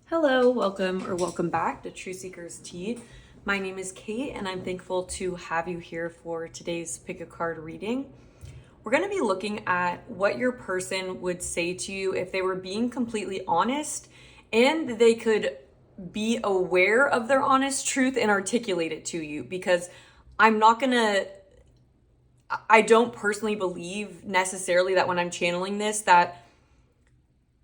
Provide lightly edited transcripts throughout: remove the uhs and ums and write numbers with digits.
Hello, welcome back to Truth Seekers Tea. My name is Kate and I'm thankful to have you here for today's pick a card reading. We're going to be looking at what your person would say to you if they were being completely honest and they could be aware of their honest truth and articulate it to you, because I don't personally believe necessarily that when I'm channeling this that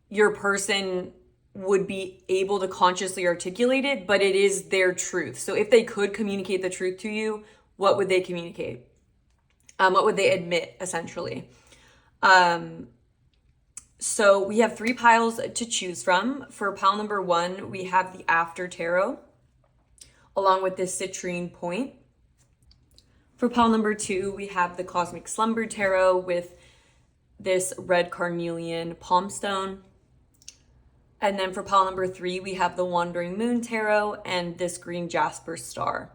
your person would be able to consciously articulate it, but it is their truth. So if they could communicate the truth to you, what would they communicate? What would they admit, essentially? So we have three piles to choose from. For pile number one, we have the After Tarot, along with this citrine point. For pile number two, we have the Cosmic Slumber Tarot with this red carnelian palm stone. And then for pile number three, we have the Wandering Moon Tarot and this green jasper star.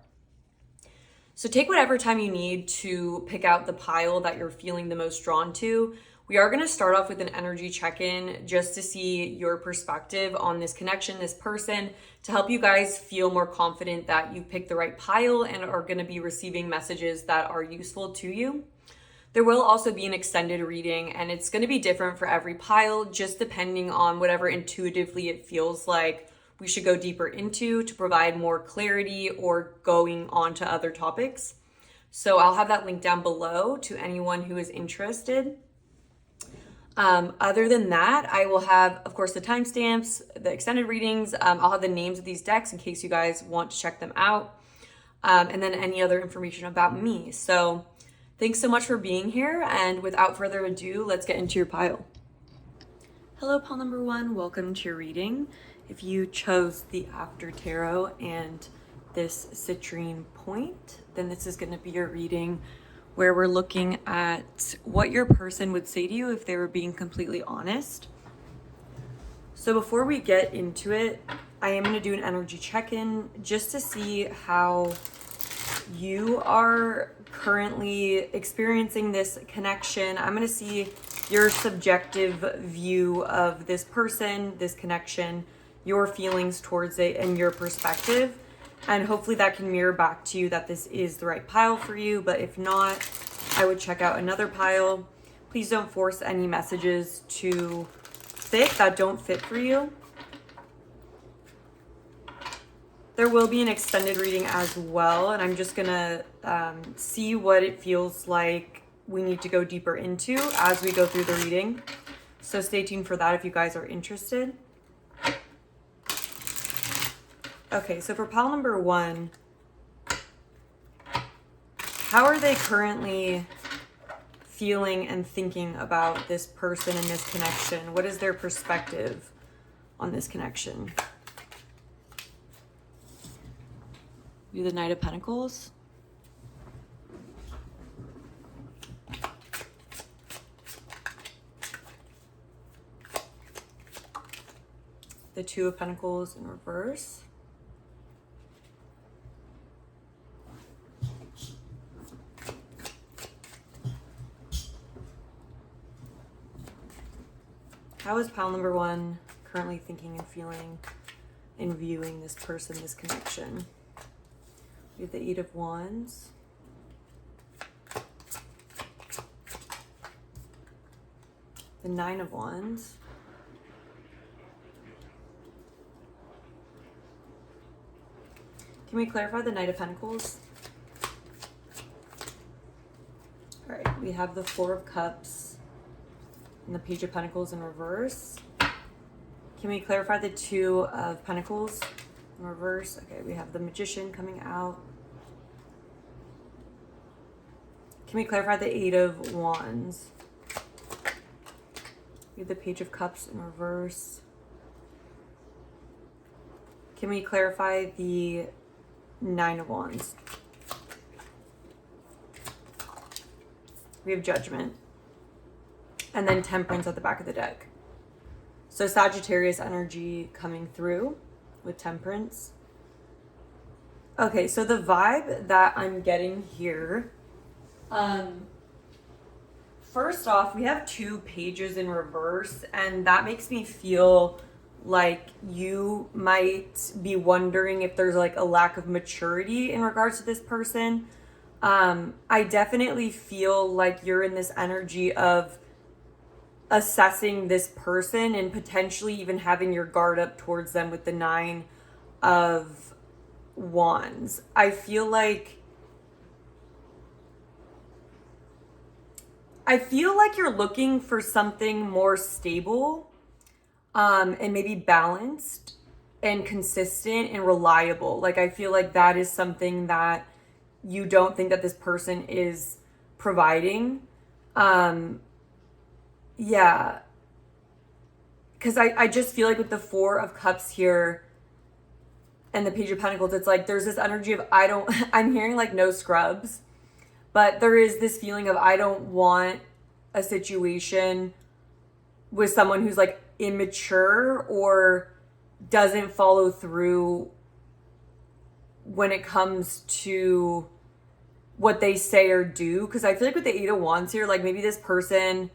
So take whatever time you need to pick out the pile that you're feeling the most drawn to. We are going to start off with an energy check-in just to see your perspective on this connection, this person, to help you guys feel more confident that you picked the right pile and are going to be receiving messages that are useful to you. There will also be an extended reading, and it's going to be different for every pile, just depending on whatever intuitively it feels like we should go deeper into to provide more clarity or going on to other topics. So I'll have that link down below to anyone who is interested. Other than that, I will have, of course, the timestamps, the extended readings. I'll have the names of these decks in case you guys want to check them out. And then any other information about me. So thanks so much for being here, and without further ado, let's get into your pile. Hello, pile number one. Welcome to your reading. If you chose the After Tarot and this citrine point, then this is going to be your reading where we're looking at what your person would say to you if they were being completely honest. So before we get into it, I am going to do an energy check-in just to see how you are currently experiencing this connection. I'm going to see your subjective view of this person, this connection, your feelings towards it, and your perspective. And hopefully that can mirror back to you that this is the right pile for you. But if not, I would check out another pile. Please don't force any messages to fit that don't fit for you. There will be an extended reading as well, and I'm just gonna see what it feels like we need to go deeper into as we go through the reading. So stay tuned for that if you guys are interested. Okay, so for pile number one, how are they currently feeling and thinking about this person and this connection? What is their perspective on this connection? Do the Knight of Pentacles. The Two of Pentacles in reverse. How is pile number one currently thinking and feeling and viewing this person, this connection? We have the Eight of Wands. The Nine of Wands. Can we clarify the Knight of Pentacles? All right, we have the Four of Cups and the Page of Pentacles in reverse. Can we clarify the Two of Pentacles in reverse? Okay, we have the Magician coming out. Can we clarify the Eight of Wands? We have the Page of Cups in reverse. Can we clarify the Nine of Wands? We have Judgment. And then Temperance at the back of the deck. So Sagittarius energy coming through with Temperance. Okay, so the vibe that I'm getting here, first off, we have two pages in reverse, and that makes me feel like you might be wondering if there's like a lack of maturity in regards to this person. I definitely feel like you're in this energy of assessing this person and potentially even having your guard up towards them with the 9 of Wands. I feel like you're looking for something more stable, and maybe balanced and consistent and reliable. Like, I feel like that is something that you don't think that this person is providing. Yeah. Because I just feel like with the 4 of Cups here and the Page of Pentacles, it's like there's this energy of I'm hearing like no scrubs, but there is this feeling of I don't want a situation with someone who's like immature or doesn't follow through when it comes to what they say or do. Because I feel like with the 8 of Wands here, like maybe this person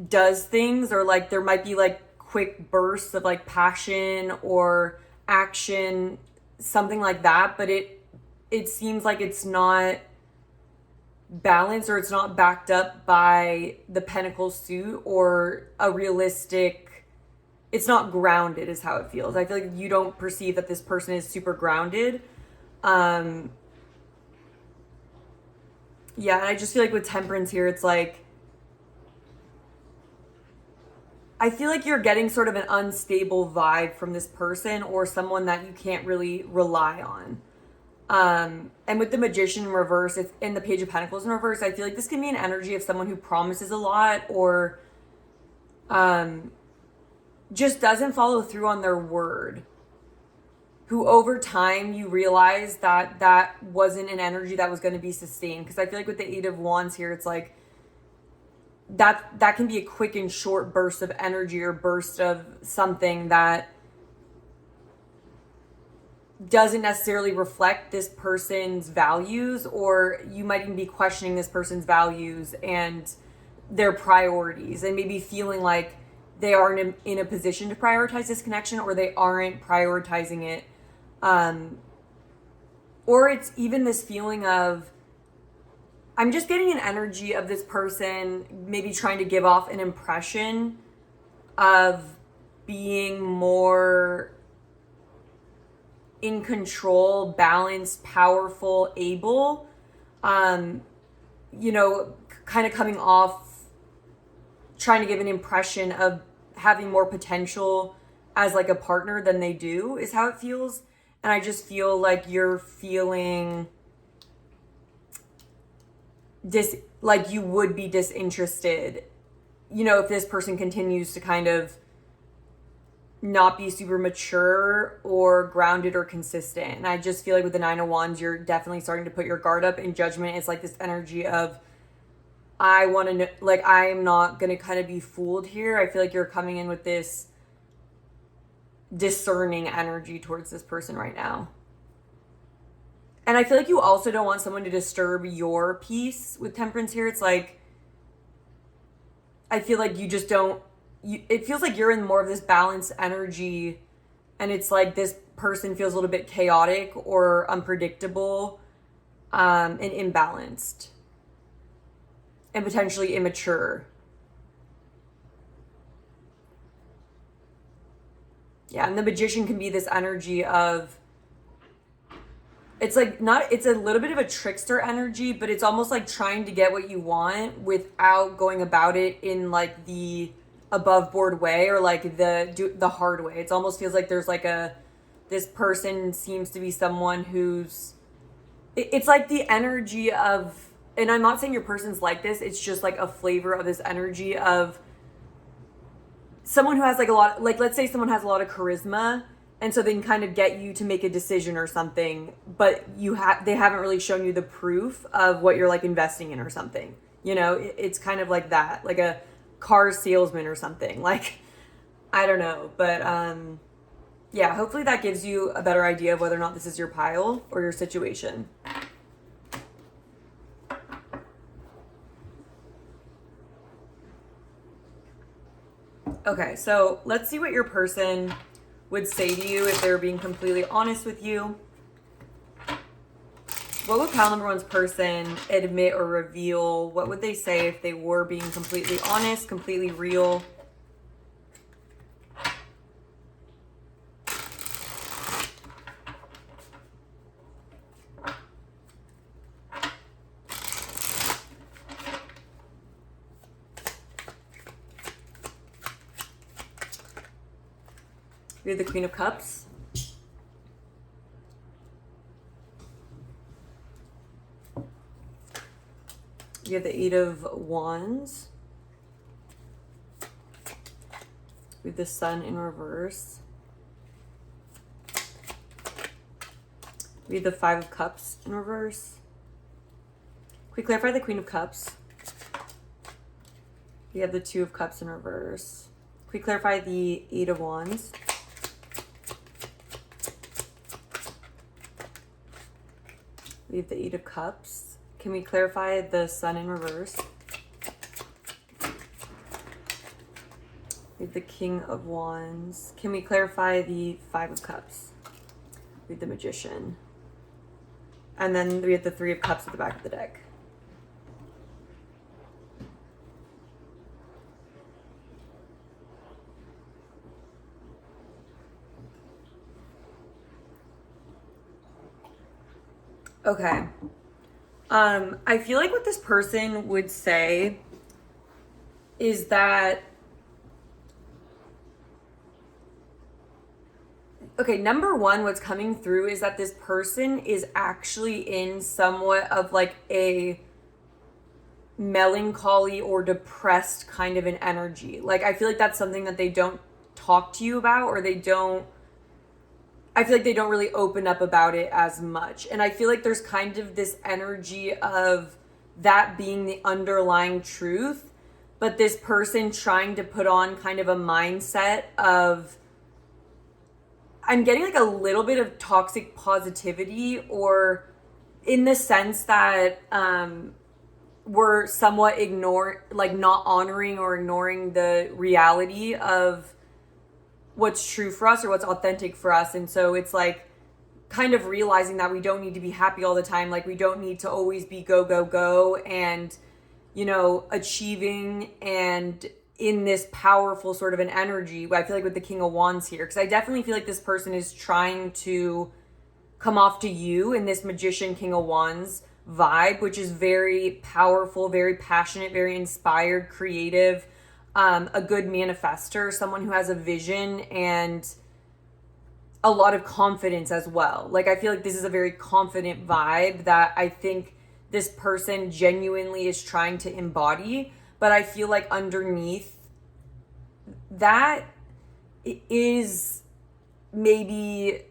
does things, or like there might be like quick bursts of like passion or action, something like that, but it seems like it's not balanced, or it's not backed up by the Pentacles suit or a realistic, it's not grounded is how it feels. I feel like you don't perceive that this person is super grounded. Yeah, and I just feel like with Temperance here, it's like I feel like you're getting sort of an unstable vibe from this person, or someone that you can't really rely on. And with the Magician in reverse, if in the Page of Pentacles in reverse, I feel like this can be an energy of someone who promises a lot, or just doesn't follow through on their word. Who over time you realize that that wasn't an energy that was going to be sustained. Because I feel like with the 8 of Wands here, it's like that can be a quick and short burst of energy, or burst of something that doesn't necessarily reflect this person's values, or you might even be questioning this person's values and their priorities, and maybe feeling like they aren't in a position to prioritize this connection, or they aren't prioritizing it. Or it's even this feeling of, I'm just getting an energy of this person maybe trying to give off an impression of being more in control, balanced, powerful, able, you know, kind of coming off trying to give an impression of having more potential as like a partner than they do, is how it feels. And I just feel like you're feeling like you would be disinterested, you know, if this person continues to kind of not be super mature or grounded or consistent. And I just feel like with the 9 of Wands, you're definitely starting to put your guard up in judgment. It's like this energy of, I want to know, like, I'm not going to kind of be fooled here. I feel like you're coming in with this discerning energy towards this person right now. And I feel like you also don't want someone to disturb your peace with Temperance here. It's like, I feel like you just don't, it feels like you're in more of this balanced energy, and it's like this person feels a little bit chaotic or unpredictable, and imbalanced, and potentially immature. Yeah, and the Magician can be this energy of, it's like not, it's a little bit of a trickster energy, but it's almost like trying to get what you want without going about it in like the above board way, or like the hard way. It almost feels like there's like this person seems to be someone who's, it's like the energy of, and I'm not saying your person's like this, it's just like a flavor of this energy of someone who has like a lot, like let's say someone has a lot of charisma, and so they can kind of get you to make a decision or something, but they haven't really shown you the proof of what you're like investing in or something. You know, it's kind of like that, like a car salesman or something. Like, I don't know, but yeah, hopefully that gives you a better idea of whether or not this is your pile or your situation. Okay, so let's see what your person would say to you if they were being completely honest with you. What would pile number one's person admit or reveal? What would they say if they were being completely honest, completely real? We have the Queen of Cups. We have the Eight of Wands. We have the Sun in reverse. We have the Five of Cups in reverse. Can we clarify the Queen of Cups? We have the Two of Cups in reverse. Can we clarify the Eight of Wands? We have the Eight of Cups. Can we clarify the Sun in reverse? We have the King of Wands. Can we clarify the Five of Cups? We have the Magician. And then we have the Three of Cups at the back of the deck. Okay. I feel like what this person would say is that, okay, number one, what's coming through is that this person is actually in somewhat of like a melancholy or depressed kind of an energy. Like, I feel like that's something that they don't talk to you about, or I feel like they don't really open up about it as much. And I feel like there's kind of this energy of that being the underlying truth, but this person trying to put on kind of a mindset of, I'm getting like a little bit of toxic positivity, or in the sense that we're somewhat not honoring or ignoring the reality of what's true for us or what's authentic for us. And so it's like kind of realizing that we don't need to be happy all the time. Like, we don't need to always be go, go, go and, you know, achieving and in this powerful sort of an energy. I feel like with the King of Wands here, because I definitely feel like this person is trying to come off to you in this Magician King of Wands vibe, which is very powerful, very passionate, very inspired, creative, a good manifester, someone who has a vision and a lot of confidence as well. Like, I feel like this is a very confident vibe that I think this person genuinely is trying to embody. But I feel like underneath that is maybe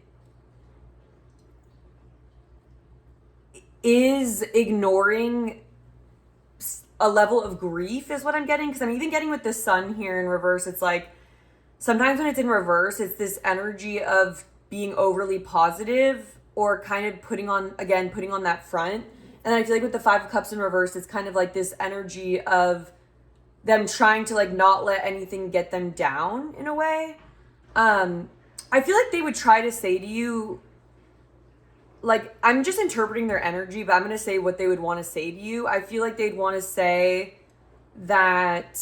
ignoring a level of grief is what I'm getting. Because I'm even getting with the Sun here in reverse. It's like sometimes when it's in reverse, it's this energy of being overly positive or kind of putting on that front. And then I feel like with the Five of Cups in reverse, it's kind of like this energy of them trying to like not let anything get them down in a way. I feel like they would try to say to you, like, I'm just interpreting their energy, but I'm going to say what they would want to say to you. I feel like they'd want to say that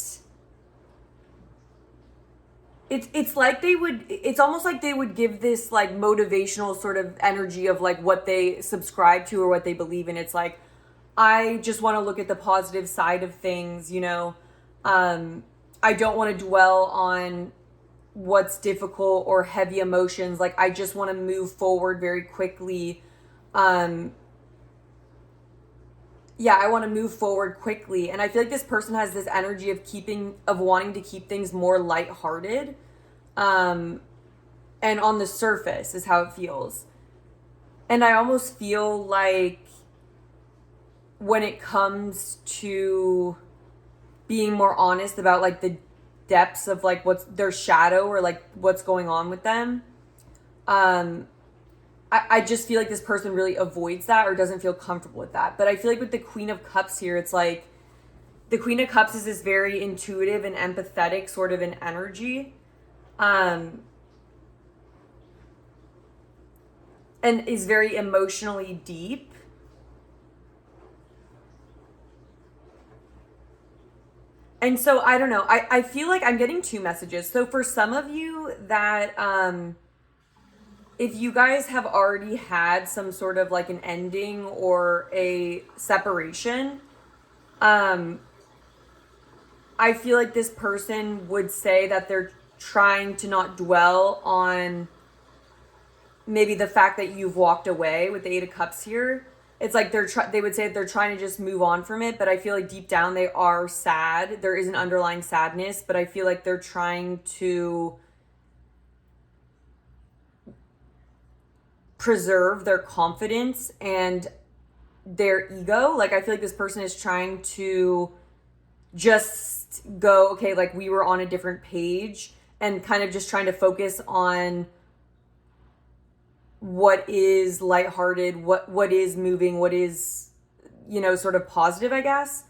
it's like it's almost like they would give this like motivational sort of energy of like what they subscribe to or what they believe in. It's like, I just want to look at the positive side of things, you know. I don't want to dwell on what's difficult or heavy emotions. Like, I just want to move forward very quickly. I want to move forward quickly. And I feel like this person has this energy of wanting to keep things more lighthearted. And on the surface is how it feels. And I almost feel like when it comes to being more honest about like the depths of like what's their shadow or like what's going on with them, I just feel like this person really avoids that or doesn't feel comfortable with that. But I feel like with the Queen of Cups here, it's like The Queen of Cups is this very intuitive and empathetic sort of an energy. And is very emotionally deep. And so, I don't know, I feel like I'm getting two messages. So for some of you that, if you guys have already had some sort of like an ending or a separation, I feel like this person would say that they're trying to not dwell on maybe the fact that you've walked away with the Eight of Cups here. It's like they would say that they're trying to just move on from it, but I feel like deep down they are sad. There is an underlying sadness, but I feel like they're trying to preserve their confidence and their ego. Like, I feel like this person is trying to just go, okay, like we were on a different page, and kind of just trying to focus on what is lighthearted, what is moving, what is, you know, sort of positive, I guess.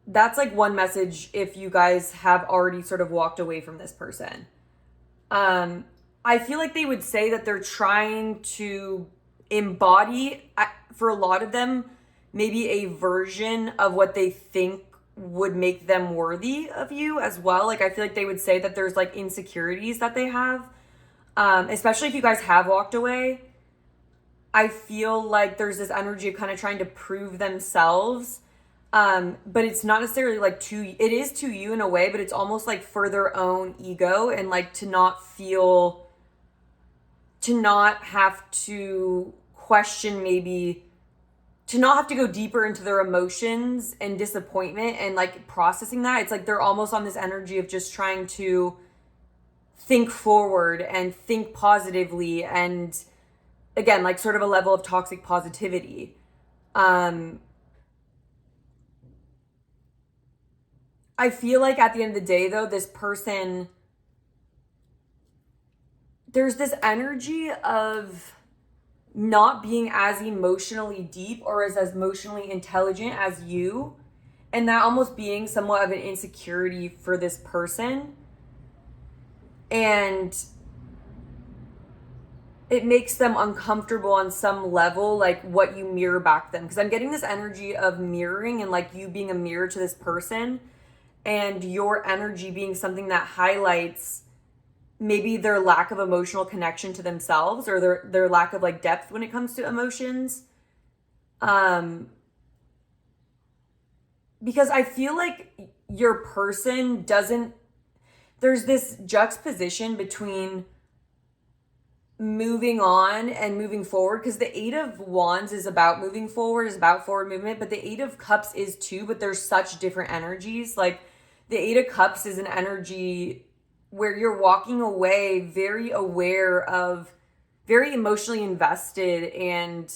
That's like one message if you guys have already sort of walked away from this person. I feel like they would say that they're trying to embody, for a lot of them, maybe a version of what they think would make them worthy of you as well. Like, I feel like they would say that there's like insecurities that they have. Especially if you guys have walked away, I feel like there's this energy of kind of trying to prove themselves. But it's not necessarily like it is to you in a way, but it's almost like for their own ego, and like to not have to question, maybe to not have to go deeper into their emotions and disappointment and like processing that. It's like they're almost on this energy of just trying to think forward and think positively, and again, like sort of a level of toxic positivity. I feel like at the end of the day, though, this person, there's this energy of not being as emotionally deep or as emotionally intelligent as you, and that almost being somewhat of an insecurity for this person. And it makes them uncomfortable on some level, like what you mirror back them. Because I'm getting this energy of mirroring, and like you being a mirror to this person, and your energy being something that highlights maybe their lack of emotional connection to themselves, or their lack of like depth when it comes to emotions. Because I feel like your person doesn't, there's this juxtaposition between moving on and moving forward, because the Eight of Wands is about moving forward, is about forward movement, but the Eight of Cups is too, but there's such different energies. Like, the Eight of Cups is an energy where you're walking away very aware of, very emotionally invested, and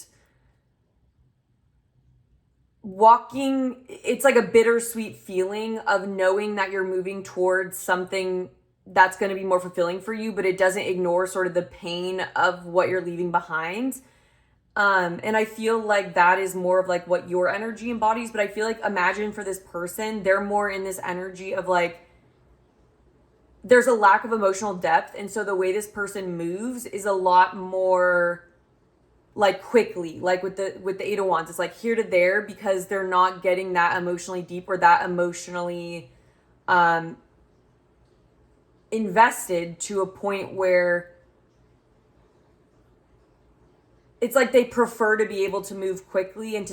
walking, it's like a bittersweet feeling of knowing that you're moving towards something that's going to be more fulfilling for you, but it doesn't ignore sort of the pain of what you're leaving behind. And I feel like that is more of like what your energy embodies, but I feel like, imagine for this person, they're more in this energy of like, there's a lack of emotional depth, and so the way this person moves is a lot more like quickly, like with the Eight of Wands, it's like here to there, because they're not getting that emotionally deep or that emotionally invested to a point where it's like they prefer to be able to move quickly, and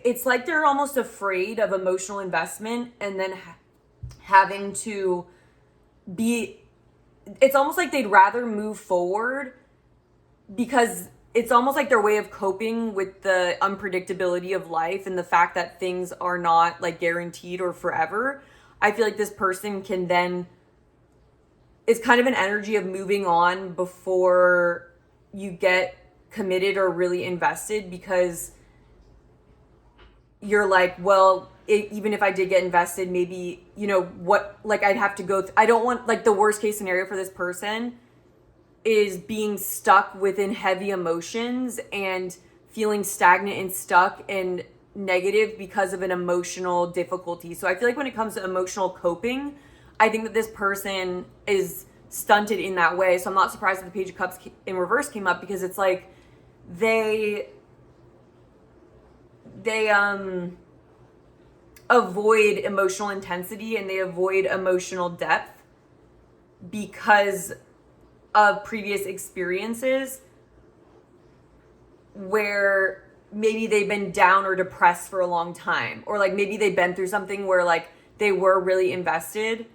it's like they're almost afraid of emotional investment, and then having to be, it's almost like they'd rather move forward, because it's almost like their way of coping with the unpredictability of life and the fact that things are not like guaranteed or forever. I feel like this person can then, it's kind of an energy of moving on before you get committed or really invested, because you're like, well, even if I did get invested, maybe, you know, what, like I'd have to go, I don't want, like the worst case scenario for this person is being stuck within heavy emotions and feeling stagnant and stuck and negative because of an emotional difficulty. So I feel like when it comes to emotional coping, I think that this person is stunted in that way. So I'm not surprised that the Page of Cups in reverse came up, because it's like they avoid emotional intensity and they avoid emotional depth because of previous experiences where maybe they've been down or depressed for a long time, or like maybe they've been through something where like they were really invested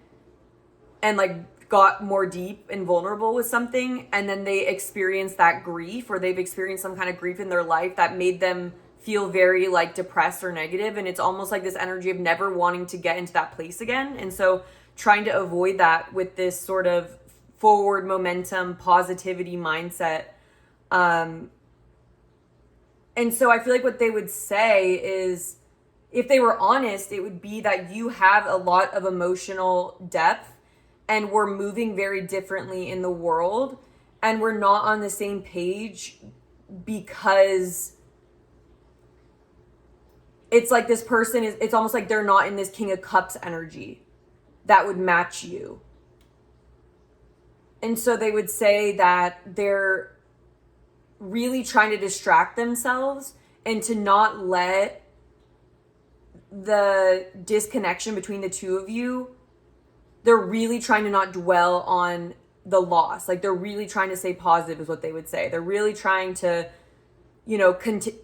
and like got more deep and vulnerable with something, and then they experienced that grief, or they've experienced some kind of grief in their life that made them feel very like depressed or negative, and it's almost like this energy of never wanting to get into that place again. And so trying to avoid that with this sort of forward momentum positivity mindset. And so I feel like what they would say is, if they were honest, it would be that you have a lot of emotional depth and we're moving very differently in the world and we're not on the same page, because it's like this person is, it's almost like they're not in this King of Cups energy that would match you. And so they would say that they're really trying to distract themselves and to not let the disconnection between the two of you, they're really trying to not dwell on the loss. Like they're really trying to stay positive is what they would say. They're really trying to, you know,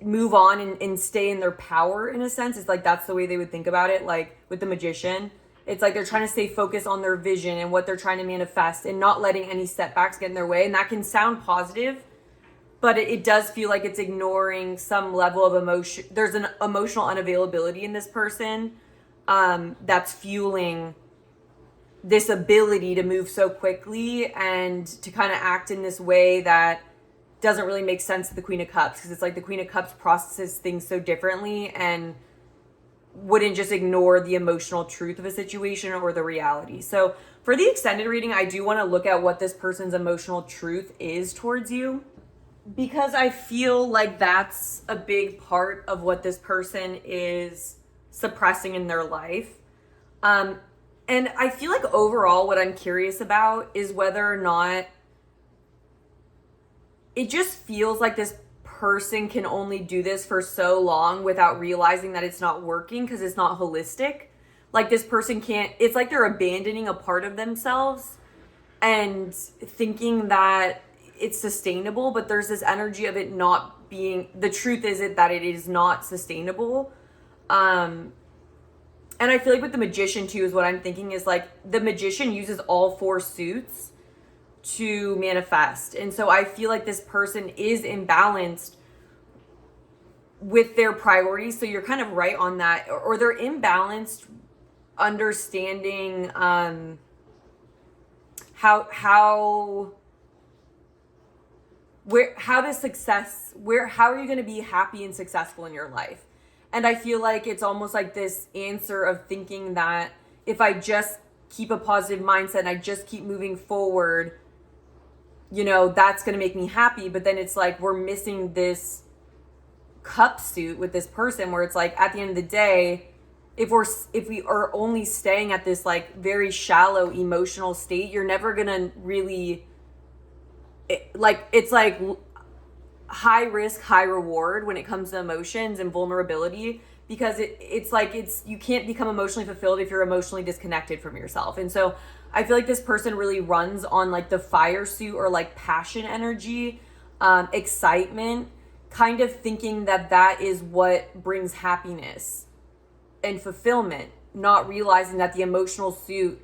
move on and stay in their power in a sense. It's like that's the way they would think about it. Like with the Magician, it's like they're trying to stay focused on their vision and what they're trying to manifest and not letting any setbacks get in their way. And that can sound positive, but it does feel like it's ignoring some level of emotion. There's an emotional unavailability in this person that's fueling this ability to move so quickly and to kind of act in this way that doesn't really make sense to the Queen of Cups, because it's like the Queen of Cups processes things so differently and wouldn't just ignore the emotional truth of a situation or the reality. So for the extended reading, I do want to look at what this person's emotional truth is towards you, because I feel like that's a big part of what this person is suppressing in their life. And I feel like overall what I'm curious about is whether or not it just feels like this person can only do this for so long without realizing that it's not working because it's not holistic. Like this person can't, it's like they're abandoning a part of themselves and thinking that it's sustainable, but there's this energy of it not being, the truth is that it is not sustainable. And I feel like with the Magician too is what I'm thinking is like the Magician uses all four suits to manifest. And so I feel like this person is imbalanced with their priorities. So you're kind of right on that, or they're imbalanced understanding how are you going to be happy and successful in your life? And I feel like it's almost like this answer of thinking that if I just keep a positive mindset and I just keep moving forward, you know, that's going to make me happy. But then it's like we're missing this cup suit with this person where it's like at the end of the day, if we are only staying at this like very shallow emotional state, you're never going to really it's like high risk, high reward when it comes to emotions and vulnerability, because it's like you can't become emotionally fulfilled if you're emotionally disconnected from yourself. And so I feel like this person really runs on like the fire suit or like passion energy, excitement, kind of thinking that is what brings happiness and fulfillment, not realizing that the emotional suit,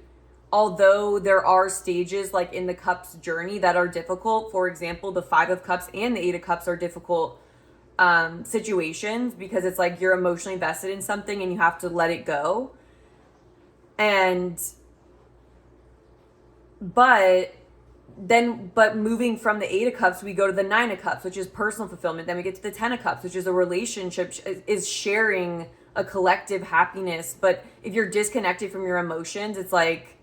although there are stages like in the Cups journey that are difficult, for example, the 5 of Cups and the 8 of Cups are difficult situations, because it's like you're emotionally invested in something and you have to let it go. But moving from the 8 of Cups, we go to the 9 of Cups, which is personal fulfillment. Then we get to the 10 of Cups, which is a relationship, is sharing a collective happiness. But if you're disconnected from your emotions, it's like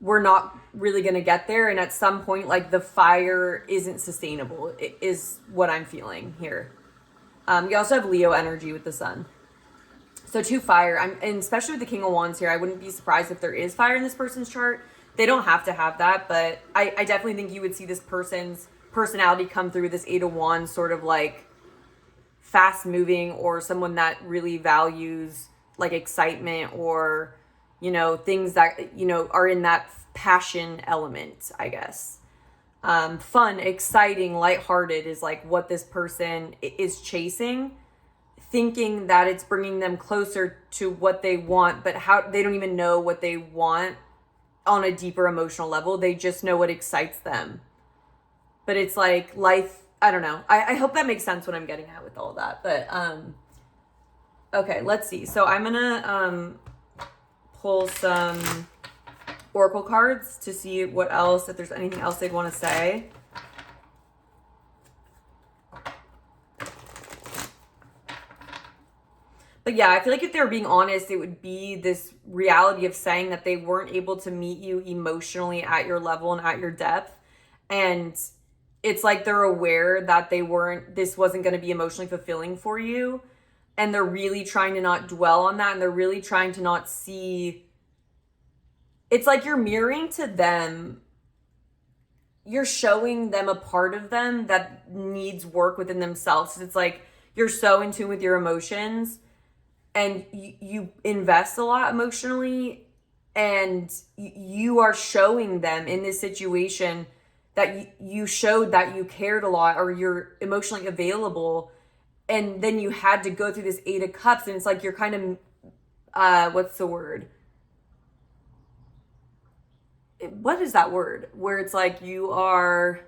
we're not really going to get there. And at some point, like the fire isn't sustainable, is what I'm feeling here. You also have Leo energy with the sun. So 2 fire, and especially with the King of Wands here, I wouldn't be surprised if there is fire in this person's chart. They don't have to have that, but I definitely think you would see this person's personality come through this 8 of Wands, sort of like fast moving, or someone that really values like excitement, or, you know, things that, you know, are in that passion element, I guess. Fun, exciting, lighthearted is like what this person is chasing, thinking that it's bringing them closer to what they want, but how they don't even know what they want on a deeper emotional level. They just know what excites them. But it's like life, I don't know. I hope that makes sense what I'm getting at with all that. But okay, let's see. So I'm gonna pull some Oracle cards to see what else, if there's anything else they'd want to say. But yeah, I feel like if they were being honest, it would be this reality of saying that they weren't able to meet you emotionally at your level and at your depth. And it's like they're aware that this wasn't going to be emotionally fulfilling for you. And they're really trying to not dwell on that. And they're really trying to not see. It's like you're mirroring to them. You're showing them a part of them that needs work within themselves. It's like you're so in tune with your emotions, and you invest a lot emotionally, and you are showing them in this situation that you showed that you cared a lot, or you're emotionally available, and then you had to go through this 8 of Cups, and it's like you're kind of what's the word? What is that word? Where it's like you are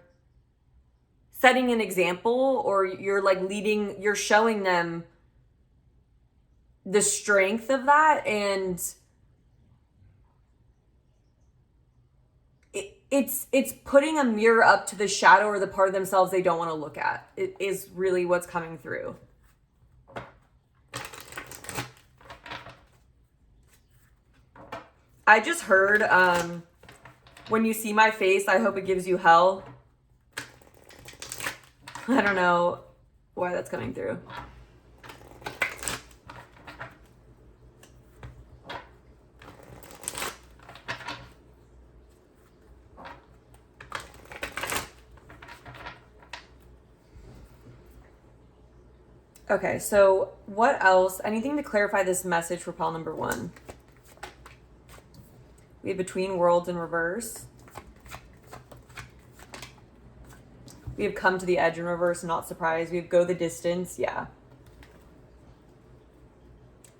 setting an example, or you're like leading, you're showing them the strength of that, and it's putting a mirror up to the shadow or the part of themselves they don't want to look at. It is really what's coming through. I just heard, when you see my face, I hope it gives you hell. I don't know why that's coming through. Okay, so what else? Anything to clarify this message for pile number 1? We have Between Worlds in reverse. We have Come to the Edge in reverse, not surprised. We have Go the Distance, yeah.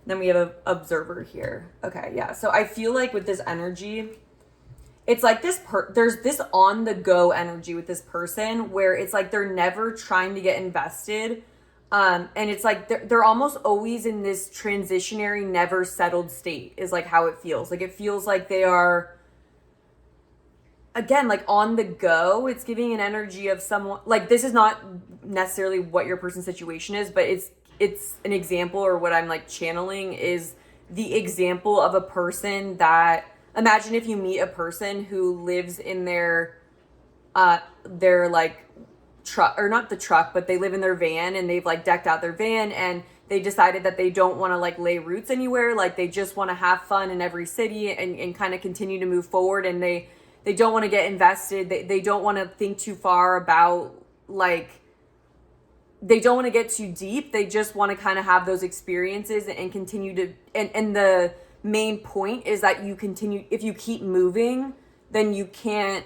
Then we have a Observer here. Okay, yeah. So I feel like with this energy, it's like there's this on the go energy with this person where it's like they're never trying to get invested. And it's like they're almost always in this transitionary, never settled state is like how it feels. Like it feels like they are, again, like on the go. It's giving an energy of someone, like this is not necessarily what your person's situation is, but it's an example, or what I'm like channeling is the example of a person that, imagine if you meet a person who lives in their like truck, or not the truck, but they live in their van, and they've like decked out their van, and they decided that they don't want to like lay roots anywhere. Like they just want to have fun in every city and kind of continue to move forward. And they don't want to get invested. They don't want to think too far about, like, they don't want to get too deep. They just want to kind of have those experiences and continue to, and the main point is that you continue, if you keep moving, then you can't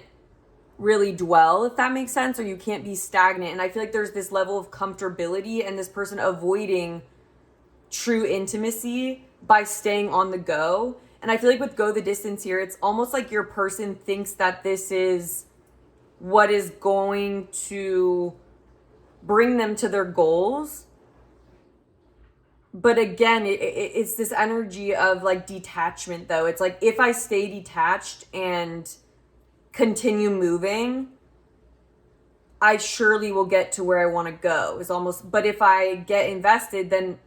really dwell, if that makes sense, or you can't be stagnant. And I feel like there's this level of comfortability and this person avoiding true intimacy by staying on the go. And I feel like with Go the Distance here, it's almost like your person thinks that this is what is going to bring them to their goals. But again, it's this energy of like detachment, though. It's like, if I stay detached and continue moving, I surely will get to where I want to go. Is almost, but if I get invested, then,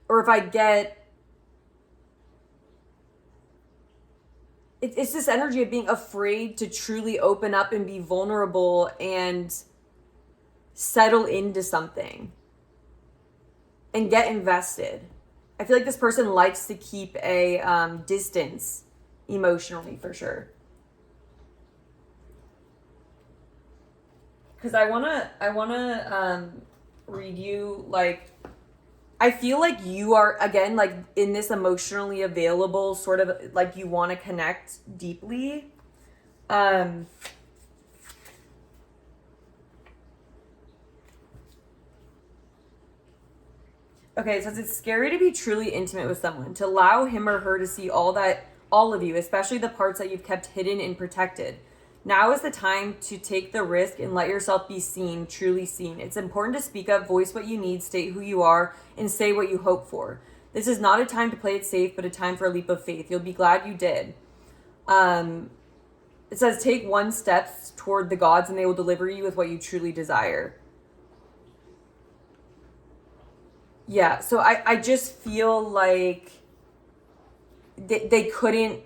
or if I get, it's this energy of being afraid to truly open up and be vulnerable and settle into something. and get invested. I feel like this person likes to keep a distance emotionally, for sure. Because I wanna read you, like, I feel like you are, again, like, in this emotionally available sort of, like, you want to connect deeply. Okay, it says it's scary to be truly intimate with someone, to allow him or her to see all of you, especially the parts that you've kept hidden and protected. Now is the time to take the risk and let yourself be seen, truly seen. It's important to speak up, voice what you need, state who you are, and say what you hope for. This is not a time to play it safe, but a time for a leap of faith. You'll be glad you did. It says, take one step toward the gods and they will deliver you with what you truly desire. Yeah, so I just feel like they couldn't,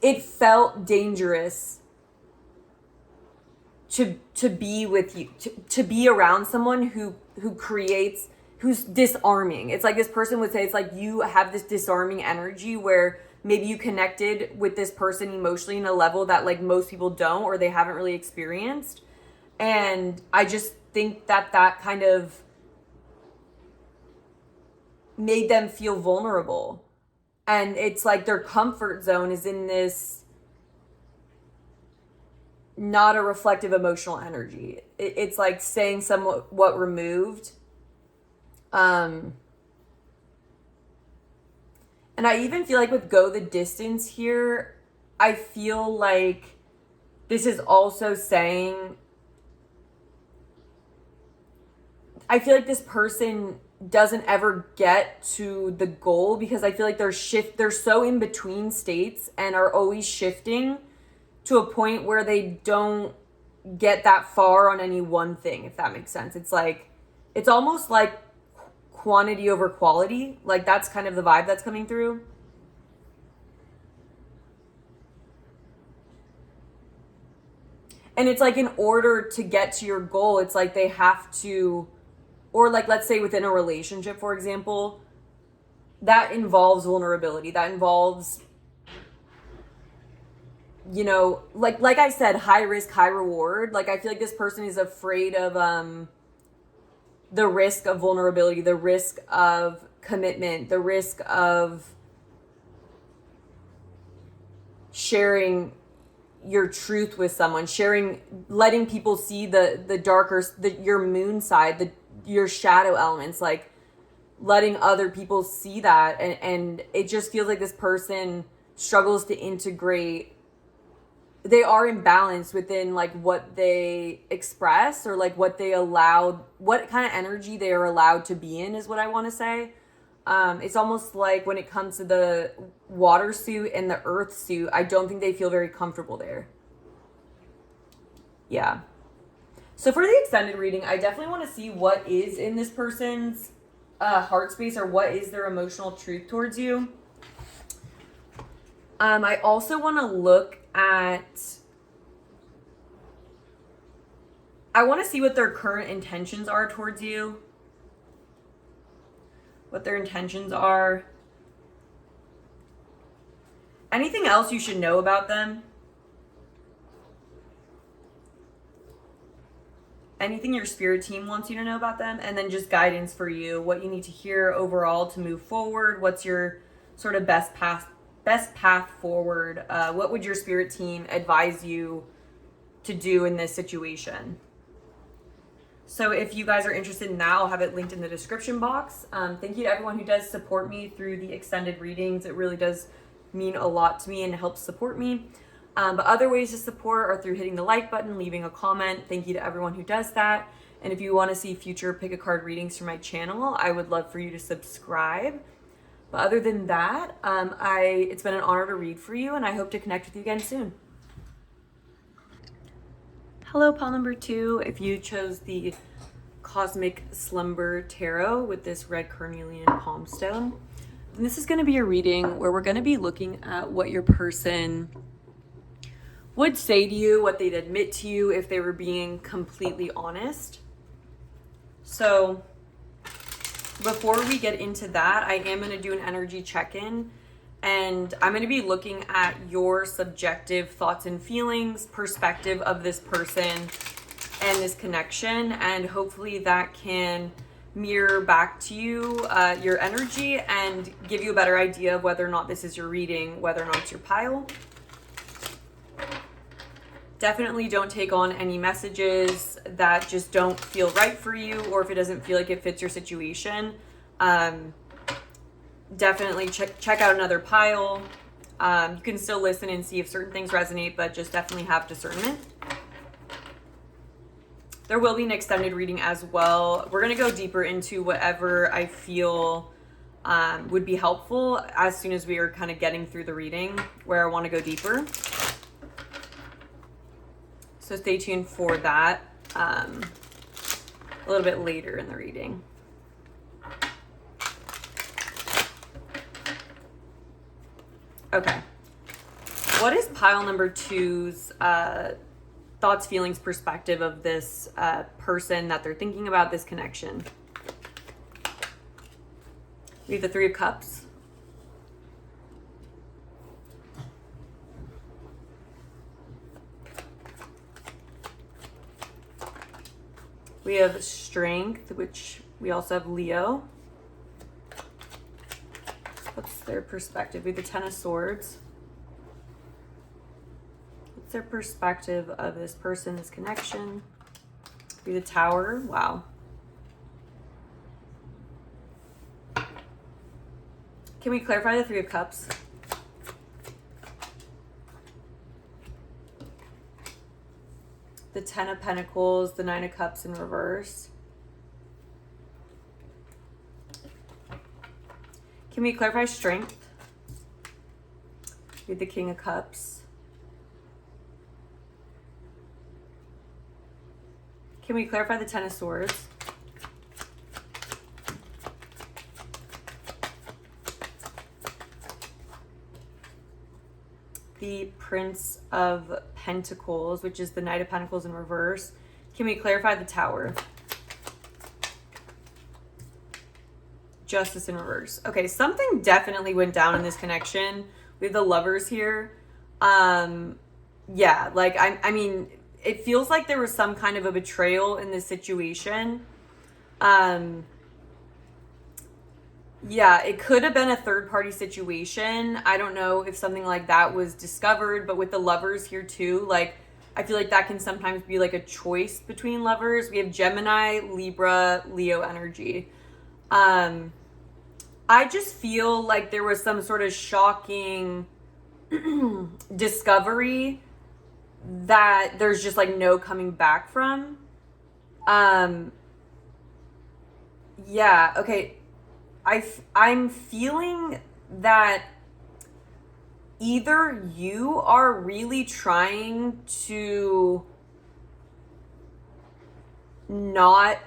it felt dangerous to be with you, to be around someone who creates, who's disarming. It's like this person would say, it's like you have this disarming energy where maybe you connected with this person emotionally in a level that like most people don't, or they haven't really experienced. And I just think that kind of made them feel vulnerable. And it's like their comfort zone is in this not a reflective emotional energy. It's like staying somewhat removed. And I even feel like with go the distance here, I feel like this is also saying, I feel like this person doesn't ever get to the goal because I feel like they're so in between states and are always shifting to a point where they don't get that far on any one thing, if that makes sense. It's like, it's almost like quantity over quality. Like that's kind of the vibe that's coming through. And it's like in order to get to your goal, it's like they have to, or like, let's say within a relationship, for example, that involves vulnerability. That involves, you know, like I said, high risk, high reward. Like I feel like this person is afraid of the risk of vulnerability, the risk of commitment, the risk of sharing your truth with someone, letting people see the darker, your moon side, your shadow elements, like letting other people see that. And it just feels like this person struggles to integrate. They are imbalanced within like what they express or like what they allowed, what kind of energy they are allowed to be in is what I want to say. It's almost like when it comes to the water suit and the earth suit, I don't think they feel very comfortable there. Yeah. So for the extended reading, I definitely want to see what is in this person's heart space, or what is their emotional truth towards you. I also want to look at, I want to see what their current intentions are towards you. What their intentions are. Anything else you should know about them? Anything your spirit team wants you to know about them? And then just guidance for you, what you need to hear overall to move forward. What's your sort of best path forward? What would your spirit team advise you to do in this situation? So if you guys are interested in that, I'll have it linked in the description box. Thank you to everyone who does support me through the extended readings. It really does mean a lot to me and helps support me. But other ways to support are through hitting the like button, leaving a comment. Thank you to everyone who does that. And if you want to see future pick a card readings from my channel, I would love for you to subscribe. But other than that, it's been an honor to read for you, and I hope to connect with you again soon. Hello, pile number 2. If you chose the Cosmic Slumber Tarot with this red carnelian palm stone, then this is going to be a reading where we're going to be looking at what your person would say to you, what they'd admit to you if they were being completely honest. So before we get into that, I am going to do an energy check-in, and I'm going to be looking at your subjective thoughts and feelings, perspective of this person and this connection, and hopefully that can mirror back to you your energy and give you a better idea of whether or not this is your reading, whether or not it's your pile. Definitely don't take on any messages that just don't feel right for you, or if it doesn't feel like it fits your situation. Definitely check out another pile. You can still listen and see if certain things resonate, but just definitely have discernment. There will be an extended reading as well. We're going to go deeper into whatever I feel would be helpful as soon as we are kind of getting through the reading, where I want to go deeper. So stay tuned for that a little bit later in the reading. Okay. What is pile number 2's thoughts, feelings, perspective of this person that they're thinking about, this connection? We have the 3 of Cups. We have Strength, which we also have Leo. What's their perspective? We have the 10 of Swords. What's their perspective of this person, this connection? We have the Tower. Wow. Can we clarify the 3 of Cups? The 10 of Pentacles, the 9 of Cups in reverse. Can we clarify Strength? We have the King of Cups. Can we clarify the 10 of Swords? The Prince of Pentacles, which is the Knight of Pentacles in reverse. Can we clarify the Tower? Justice in reverse. Okay, something definitely went down in this connection. We have the Lovers here. Yeah, like, I mean, it feels like there was some kind of a betrayal in this situation. Yeah, it could have been a third-party situation. I don't know if something like that was discovered, but with the Lovers here too, like, I feel like that can sometimes be like a choice between lovers. We have Gemini, Libra, Leo energy. I just feel like there was some sort of shocking discovery that there's just like no coming back from. Yeah, okay. I'm feeling that either you are really trying to not,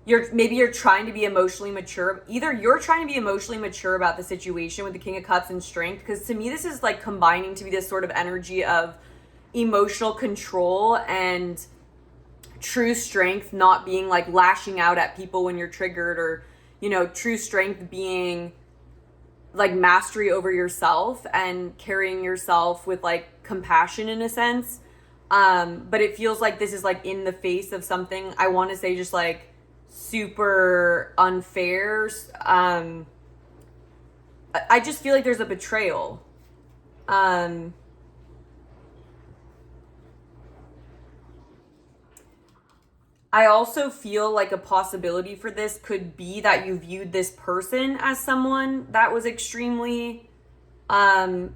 you're trying to be emotionally mature. Either you're trying to be emotionally mature about the situation with the King of Cups and Strength, because to me this is like combining to be this sort of energy of emotional control and true strength, not being like lashing out at people when you're triggered, or, you know, true strength being like mastery over yourself and carrying yourself with like compassion in a sense. But it feels like this is like in the face of something, I want to say, just like super unfair. I just feel like there's a betrayal. I also feel like a possibility for this could be that you viewed this person as someone that was extremely, like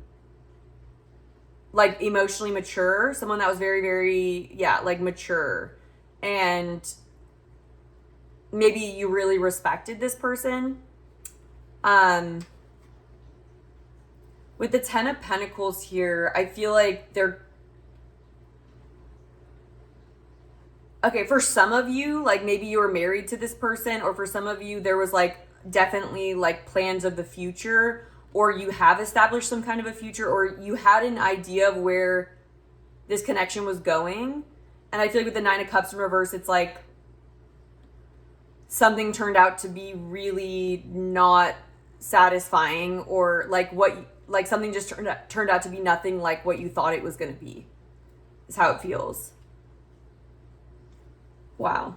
emotionally mature, someone that was very, very, yeah, like mature. And maybe you really respected this person. With the 10 of Pentacles here, I feel like they're, okay, for some of you, like maybe you were married to this person, or for some of you, there was like definitely like plans of the future, or you have established some kind of a future, or you had an idea of where this connection was going. And I feel like with the Nine of Cups in reverse, it's like something turned out to be really not satisfying, or like something just turned out to be nothing like what you thought it was going to be, is how it feels. Wow.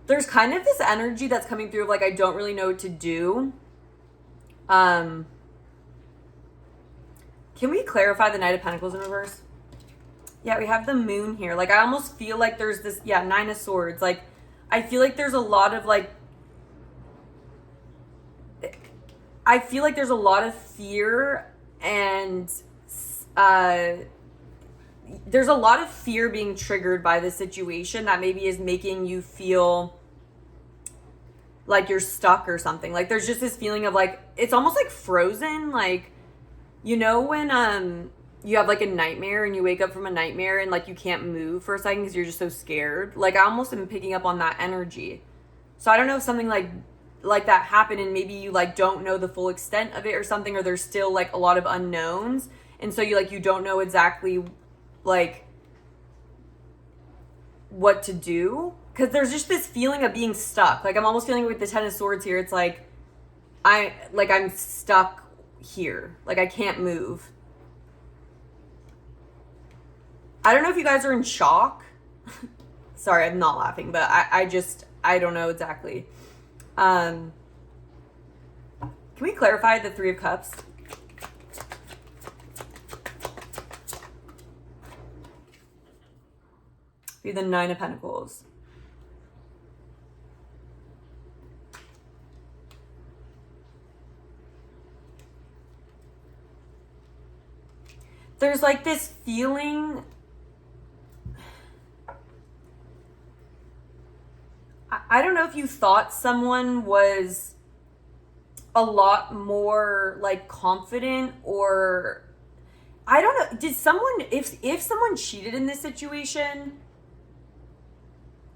There's kind of this energy that's coming through of like, I don't really know what to do. Can we clarify the Knight of Pentacles in reverse? Yeah, we have the Moon here. Like, I almost feel like there's this, yeah, Nine of Swords. Like, I feel like there's a lot of like, I feel like there's a lot of fear, and there's a lot of fear being triggered by this situation that maybe is making you feel like you're stuck or something. Like, there's just this feeling of like, it's almost like frozen. Like, you know, when you have like a nightmare and you wake up from a nightmare and like you can't move for a second because you're just so scared. Like, I almost am picking up on that energy. So I don't know if something like that happened and maybe you like don't know the full extent of it or something, or there's still like a lot of unknowns, and so you don't know exactly like what to do, because there's just this feeling of being stuck. Like, I'm almost feeling with the Ten of Swords here, it's like I'm stuck here, like I can't move. I don't know if you guys are in shock. Sorry, I'm not laughing, but I don't know exactly. Can we clarify the Three of Cups? Be the Nine of Pentacles. There's like this feeling, I don't know if you thought someone was a lot more like confident, or I don't know, did someone, if someone cheated in this situation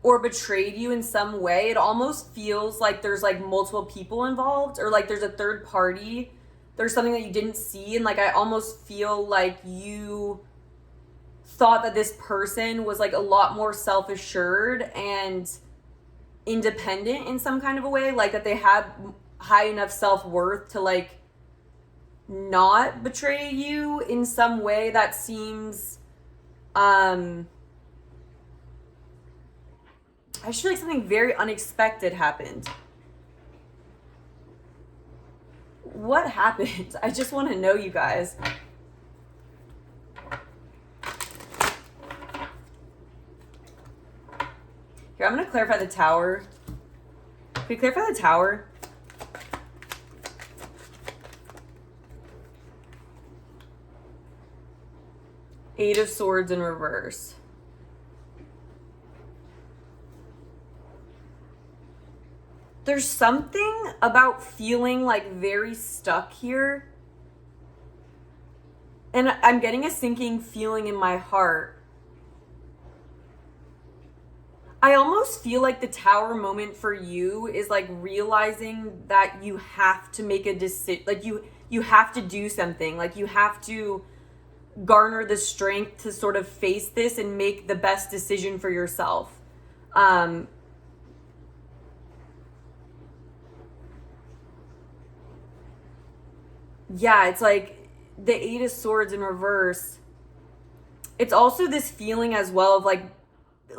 or betrayed you in some way, it almost feels like there's like multiple people involved, or like there's a third party, there's something that you didn't see, and like I almost feel like you thought that this person was like a lot more self-assured and independent in some kind of a way, like that they had high enough self-worth to like not betray you in some way that seems I just feel like something very unexpected happened. What happened? I just want to know, you guys. Here, I'm going to clarify the Tower. Can we clarify the Tower? Eight of Swords in reverse. There's something about feeling like very stuck here. And I'm getting a sinking feeling in my heart. I almost feel like the Tower moment for you is like realizing that you have to make a decision. Like you have to do something. Like you have to garner the strength to sort of face this and make the best decision for yourself. Yeah, it's like the Eight of Swords in reverse. It's also this feeling as well of like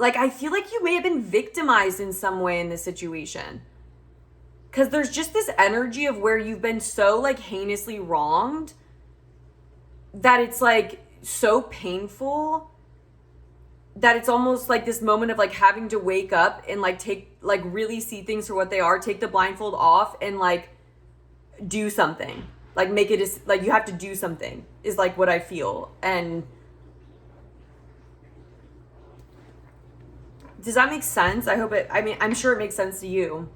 I feel like you may have been victimized in some way in this situation. Because there's just this energy of where you've been so like heinously wronged that it's like so painful that it's almost like this moment of like having to wake up and like take, like really see things for what they are, take the blindfold off and like do something. Like make it, like you have to do something is like what I feel. And does that make sense? I hope it, I mean, I'm sure it makes sense to you.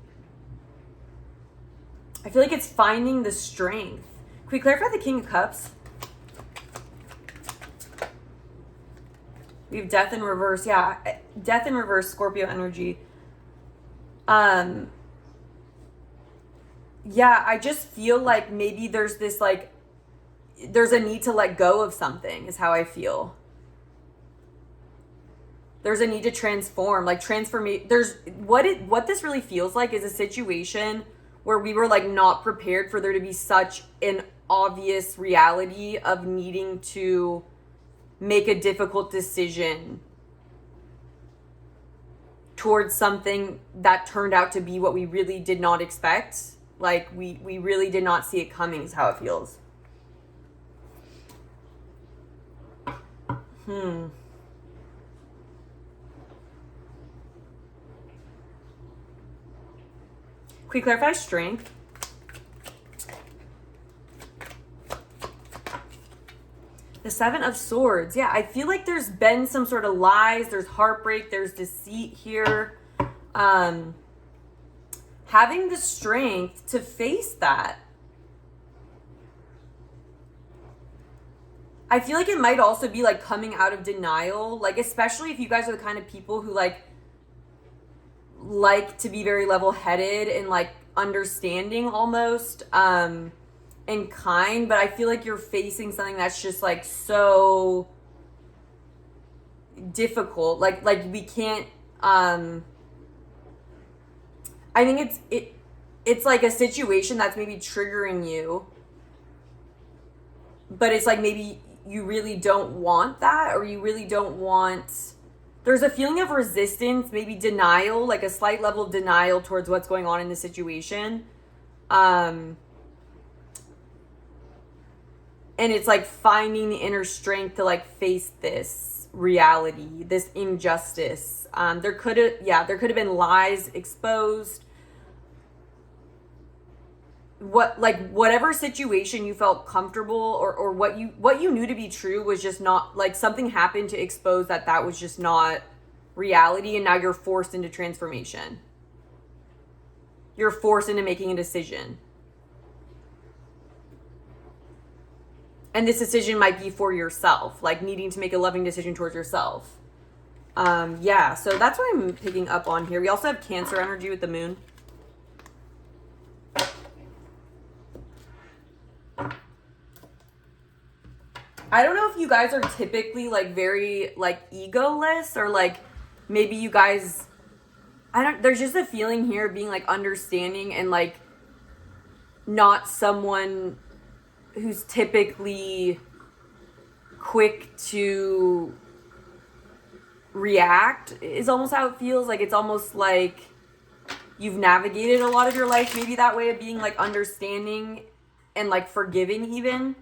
I feel like it's finding the strength. Can we clarify the King of Cups? We have Death in reverse. Yeah, Death in reverse, Scorpio energy. Yeah, I just feel like maybe there's this like, there's a need to let go of something is how I feel. There's a need to transform, like transformation. There's what this really feels like is a situation where we were like not prepared for there to be such an obvious reality of needing to make a difficult decision towards something that turned out to be what we really did not expect. Like we really did not see it coming is how it feels. Can we clarify strength? The Seven of Swords. Yeah, I feel like there's been some sort of lies, there's heartbreak, there's deceit here. Having the strength to face that. I feel like it might also be like coming out of denial, like especially if you guys are the kind of people who like to be very level-headed and like understanding almost and kind, but I feel like you're facing something that's just like so difficult. Like we can't I think it's like a situation that's maybe triggering you, but it's like maybe you really don't want that, or you really don't want, there's a feeling of resistance, maybe denial, like a slight level of denial towards what's going on in the situation. And it's like finding the inner strength to like face this reality, this injustice. There could have been lies exposed. Whatever situation you felt comfortable or what you knew to be true was just not, like something happened to expose that was just not reality, and now you're forced into transformation. You're forced into making a decision. And this decision might be for yourself, like needing to make a loving decision towards yourself. Yeah, so that's what I'm picking up on here. We also have Cancer energy with the moon. I don't know if you guys are typically like very like egoless, or like maybe you guys, there's just a feeling here of being like understanding and like not someone who's typically quick to react is almost how it feels. Like it's almost like you've navigated a lot of your life maybe that way of being like understanding and like forgiving even.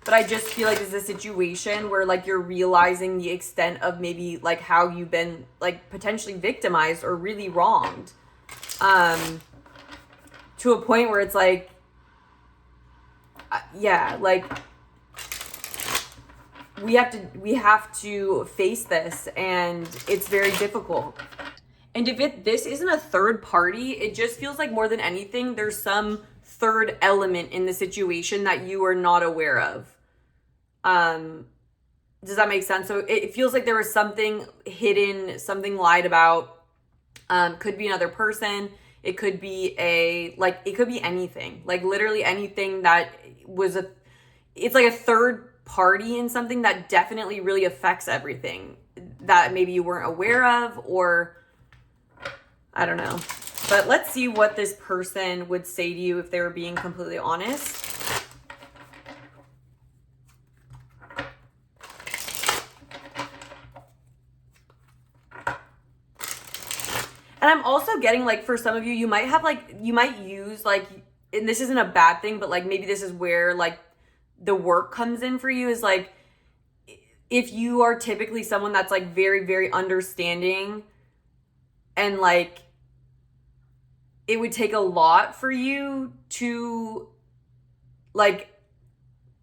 But I just feel like this is a situation where like you're realizing the extent of maybe like how you've been like potentially victimized or really wronged, to a point where it's like, yeah, like we have to face this, and it's very difficult. And if this isn't a third party, it just feels like more than anything, there's some third element in the situation that you are not aware of. Does that make sense? So it feels like there was something hidden, something lied about. Could be another person. It could be it could be anything, like literally anything that was it's like a third party in something that definitely really affects everything that maybe you weren't aware of, or I don't know. But let's see what this person would say to you if they were being completely honest. And I'm also getting like, for some of you, you might use like, and this isn't a bad thing, but like maybe this is where like the work comes in for you, is like, if you are typically someone that's like very, very understanding, and like it would take a lot for you to like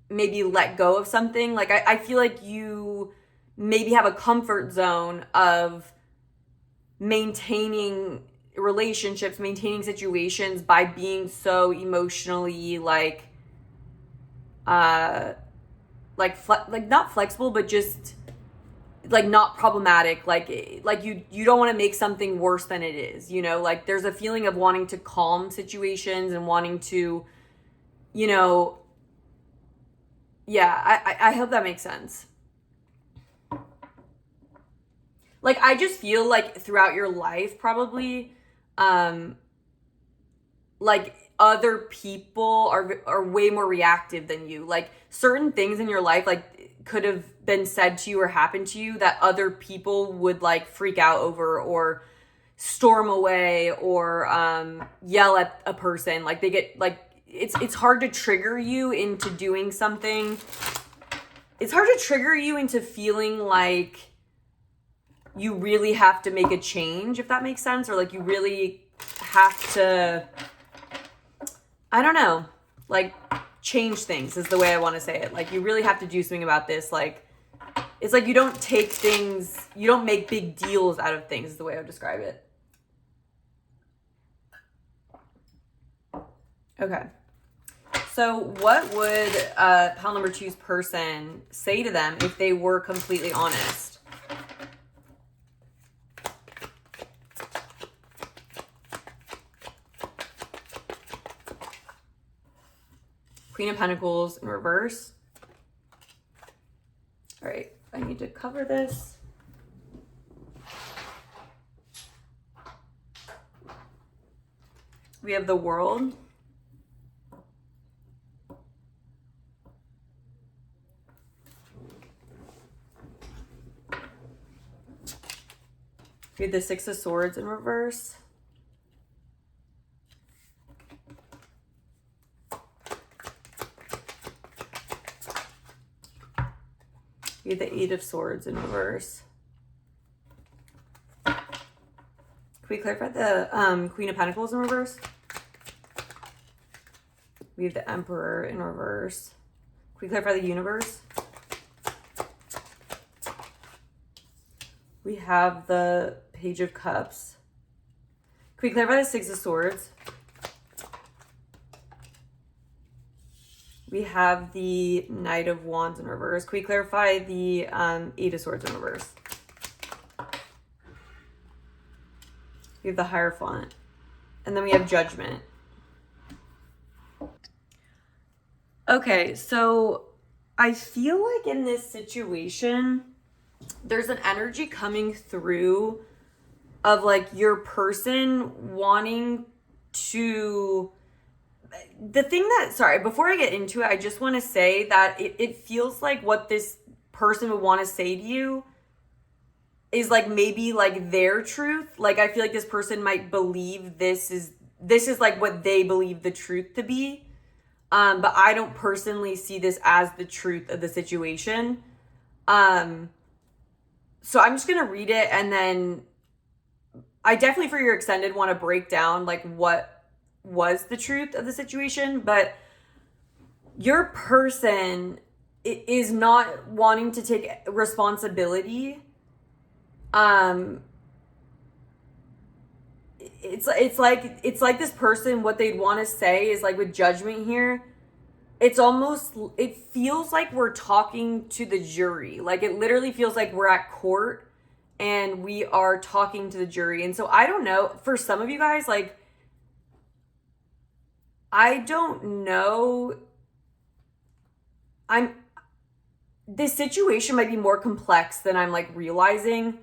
maybe let go of something. Like I feel like you maybe have a comfort zone of maintaining relationships, maintaining situations by being so emotionally like not flexible, but just like not problematic. Like you don't want to make something worse than it is, you know? Like there's a feeling of wanting to calm situations and wanting to, you know, yeah, I hope that makes sense. Like, I just feel like throughout your life, probably, like, other people are way more reactive than you. Like, certain things in your life, like, could have been said to you or happened to you that other people would, like, freak out over or storm away or yell at a person. Like, they get, like, it's hard to trigger you into doing something. It's hard to trigger you into feeling like you really have to make a change, if that makes sense, or like you really have to, I don't know, like change things is the way I want to say it. Like you really have to do something about this. Like it's like you don't take things, you don't make big deals out of things is the way I would describe it. Okay. So what would pile number 2's person say to them if they were completely honest? Queen of Pentacles in reverse. All right, I need to cover this. We have the World. We have the Six of Swords in reverse. We have the Eight of Swords in reverse. Can we clarify the Queen of Pentacles in reverse? We have the Emperor in reverse. Can we clarify the Universe? We have the Page of Cups. Can we clarify the Six of Swords? We have the Knight of Wands in reverse. Can we clarify the Eight of Swords in reverse? We have the Hierophant. And then we have Judgment. Okay, so I feel like in this situation, there's an energy coming through of like your person wanting to... The thing that, sorry, before I get into it, I just want to say that it feels like what this person would want to say to you is like maybe like their truth. Like I feel like this person might believe this is like what they believe the truth to be. But I don't personally see this as the truth of the situation. So I'm just going to read it, and then I definitely for your extended want to break down like what was the truth of the situation, but your person is not wanting to take responsibility. It's like this person, what they'd want to say is like with Judgment here, it feels like we're talking to the jury. Like it literally feels like we're at court and we are talking to the jury. And so I don't know, for some of you guys, like I don't know. This situation might be more complex than I'm like realizing.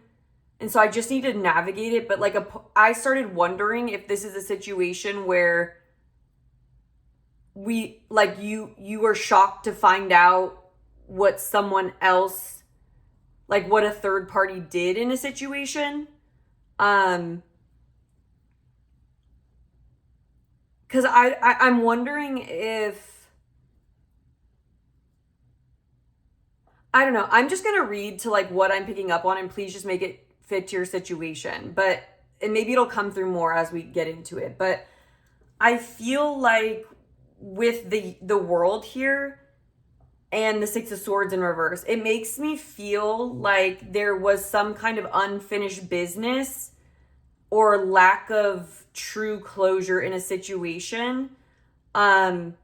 And so I just need to navigate it. But like I started wondering if this is a situation where we like you were shocked to find out what someone else, like what a third party did in a situation. Because I'm wondering if, I don't know. I'm just going to read to like what I'm picking up on, and please just make it fit to your situation. And maybe it'll come through more as we get into it. But I feel like with the World here and the Six of Swords in reverse, it makes me feel like there was some kind of unfinished business or lack of true closure in a situation. And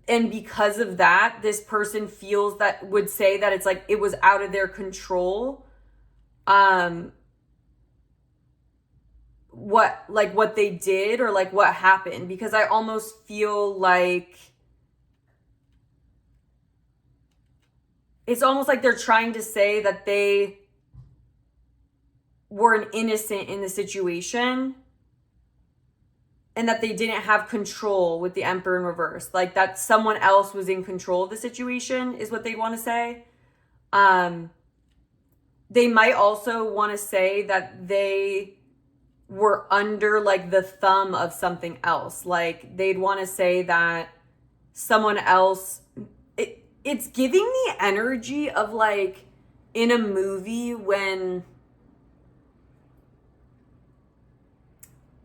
because of that, this person feels that, would say that it's like it was out of their control. What they did or like what happened, because I almost feel like it's almost like they're trying to say that they were an innocent in the situation and that they didn't have control with the Emperor in reverse. Like that someone else was in control of the situation is what they want to say. They might also want to say that they were under like the thumb of something else. Like they'd want to say that someone else, it's giving the energy of like in a movie when,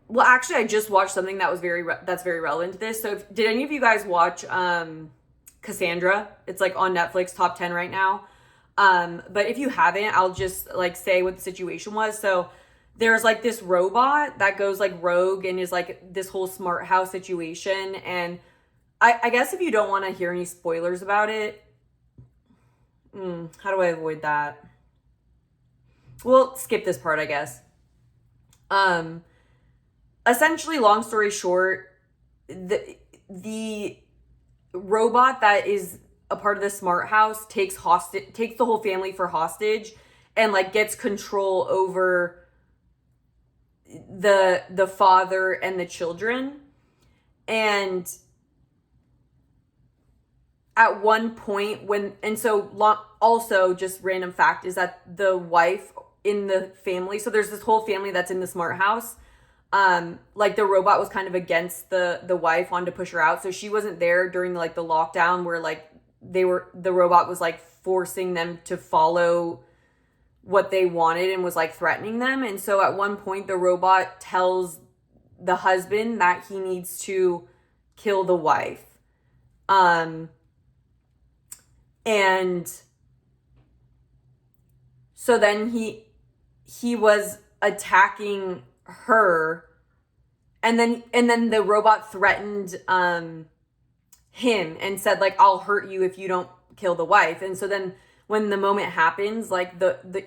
well, actually I just watched something that was that's very relevant to this. So did any of you guys watch Cassandra? It's like on Netflix, top 10 right now. But if you haven't, I'll just like say what the situation was. So there's like this robot that goes like rogue and is like this whole smart house situation. And I guess if you don't want to hear any spoilers about it, how do I avoid that? Well, skip this part, I guess. Essentially, long story short, the robot that is a part of the smart house takes the whole family for hostage and like gets control over the father and the children. And at one point also just random fact is that the wife in the family, so there's this whole family that's in the smart house, like the robot was kind of against the wife, wanted to push her out, so she wasn't there during like the lockdown where like the robot was like forcing them to follow what they wanted and was like threatening them. And so at one point the robot tells the husband that he needs to kill the wife. And so then he was attacking her, and then the robot threatened him and said like, I'll hurt you if you don't kill the wife. And so then when the moment happens, like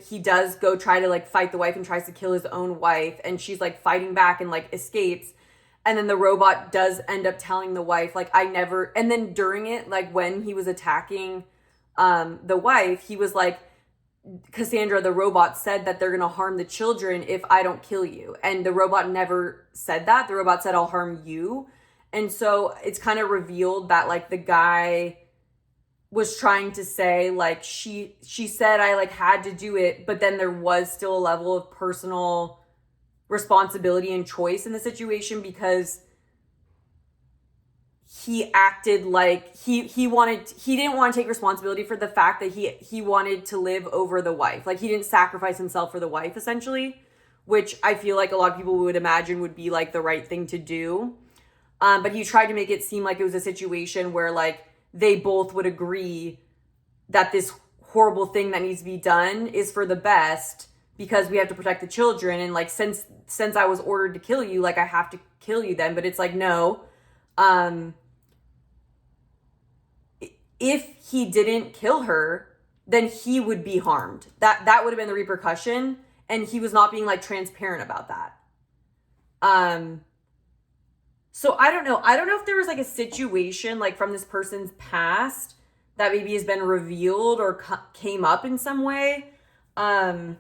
he does go try to like fight the wife and tries to kill his own wife, and she's like fighting back and like escapes. And then the robot does end up telling the wife like, and then during it, like when he was attacking the wife, he was like, Cassandra, the robot, said that they're going to harm the children if I don't kill you. And the robot never said that. The robot said, I'll harm you. And so it's kind of revealed that like the guy was trying to say like, she said I like had to do it, but then there was still a level of personal responsibility and choice in the situation, because he acted like he didn't want to take responsibility for the fact that he wanted to live over the wife. Like he didn't sacrifice himself for the wife, essentially, which I feel like a lot of people would imagine would be like the right thing to do. But he tried to make it seem like it was a situation where like they both would agree that this horrible thing that needs to be done is for the best because we have to protect the children. And like, since I was ordered to kill you, like I have to kill you then. But it's like, no, if he didn't kill her, then he would be harmed. That would have been the repercussion. And he was not being like transparent about that. So I don't know. I don't know if there was like a situation like from this person's past that maybe has been revealed or came up in some way. But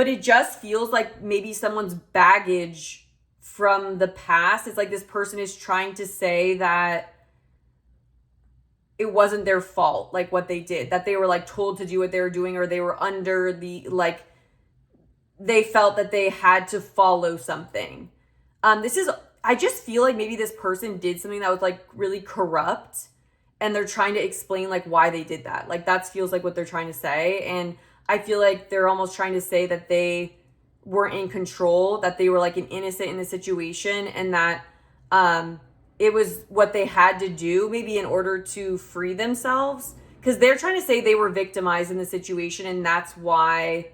it just feels like maybe someone's baggage from the past. It's like this person is trying to say that it wasn't their fault, like what they did, that they were like told to do what they were doing, or they were under the, like, they felt that they had to follow something. I just feel like maybe this person did something that was like really corrupt, and they're trying to explain like why they did that. Like that feels like what they're trying to say. And I feel like they're almost trying to say that they weren't in control, that they were like an innocent in the situation, and that it was what they had to do maybe in order to free themselves. Because they're trying to say they were victimized in the situation, and that's why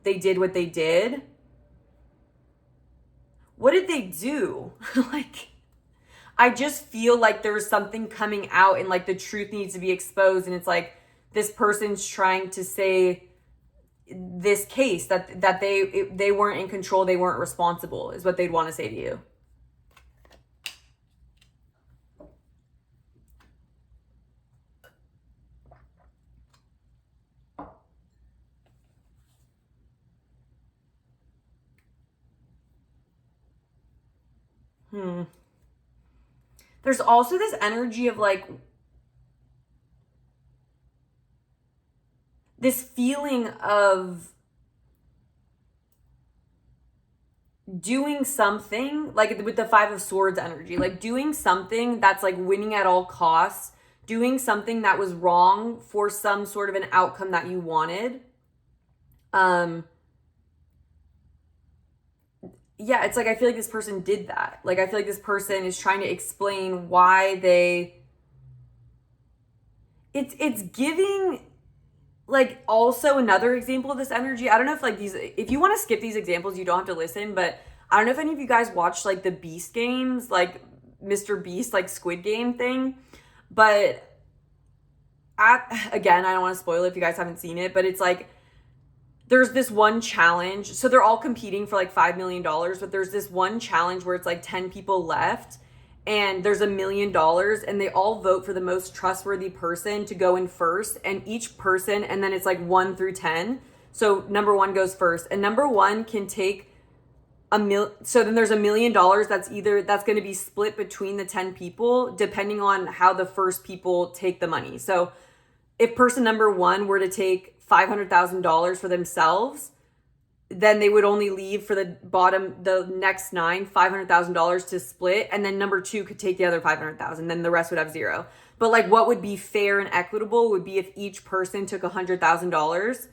they did what they did. What did they do? Like, I just feel like there's something coming out and like the truth needs to be exposed. And it's like this person's trying to say this case that they weren't in control, they weren't responsible, is what they'd want to say to you. There's also this energy of like this feeling of doing something, like with the Five of Swords energy, like doing something that's like winning at all costs, doing something that was wrong for some sort of an outcome that you wanted. Yeah, it's like I feel like this person did that. Like I feel like this person is trying to explain why they it's giving like also another example of this energy. I don't know if like these, if you want to skip these examples, you don't have to listen, but I don't know if any of you guys watched like the Beast games, like Mr. Beast, like Squid Game thing, but again, I don't want to spoil it if you guys haven't seen it, but it's like, there's this one challenge. So they're all competing for like $5 million, but there's this one challenge where it's like 10 people left and there's $1 million and they all vote for the most trustworthy person to go in first, and each person, and then it's like 1 through 10. So number 1 goes first, and number 1 can take so then there's $1 million that's going to be split between the 10 people depending on how the first people take the money. So if person number 1 were to take $500,000 for themselves, then they would only leave for the next 9, $500,000 to split. And then number 2 could take the other 500,000. Then the rest would have 0. But like what would be fair and equitable would be if each person took $100,000.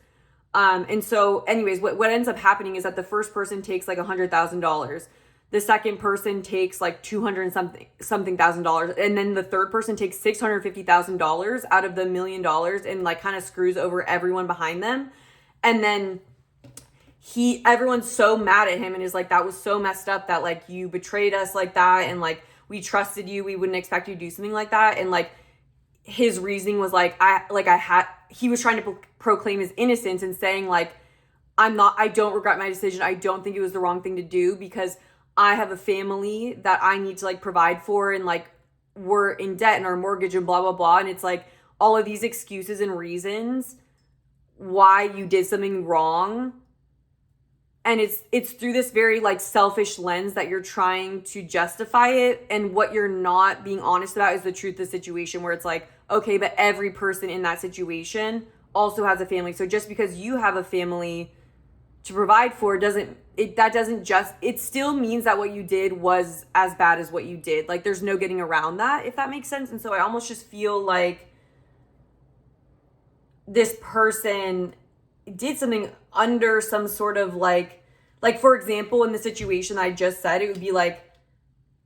And so anyways, what ends up happening is that the first person takes like $100,000. The second person takes like $200 thousand, and then the third person takes $650,000 out of the $1 million and like kind of screws over everyone behind them. And then everyone's so mad at him and is like, that was so messed up that like you betrayed us like that, and like we trusted you, we wouldn't expect you to do something like that. And like his reasoning was like, he was trying to proclaim his innocence and saying like, I don't regret my decision. I don't think it was the wrong thing to do because I have a family that I need to like provide for, and like we're in debt and our mortgage and blah, blah, blah. And it's like all of these excuses and reasons why you did something wrong. And it's through this very like selfish lens that you're trying to justify it. And what you're not being honest about is the truth of the situation, where it's like, okay, but every person in that situation also has a family. So just because you have a family to provide for it still means that what you did was as bad as what you did. Like there's no getting around that, if that makes sense. And so I almost just feel like this person did something under some sort of like for example, in the situation I just said, it would be like,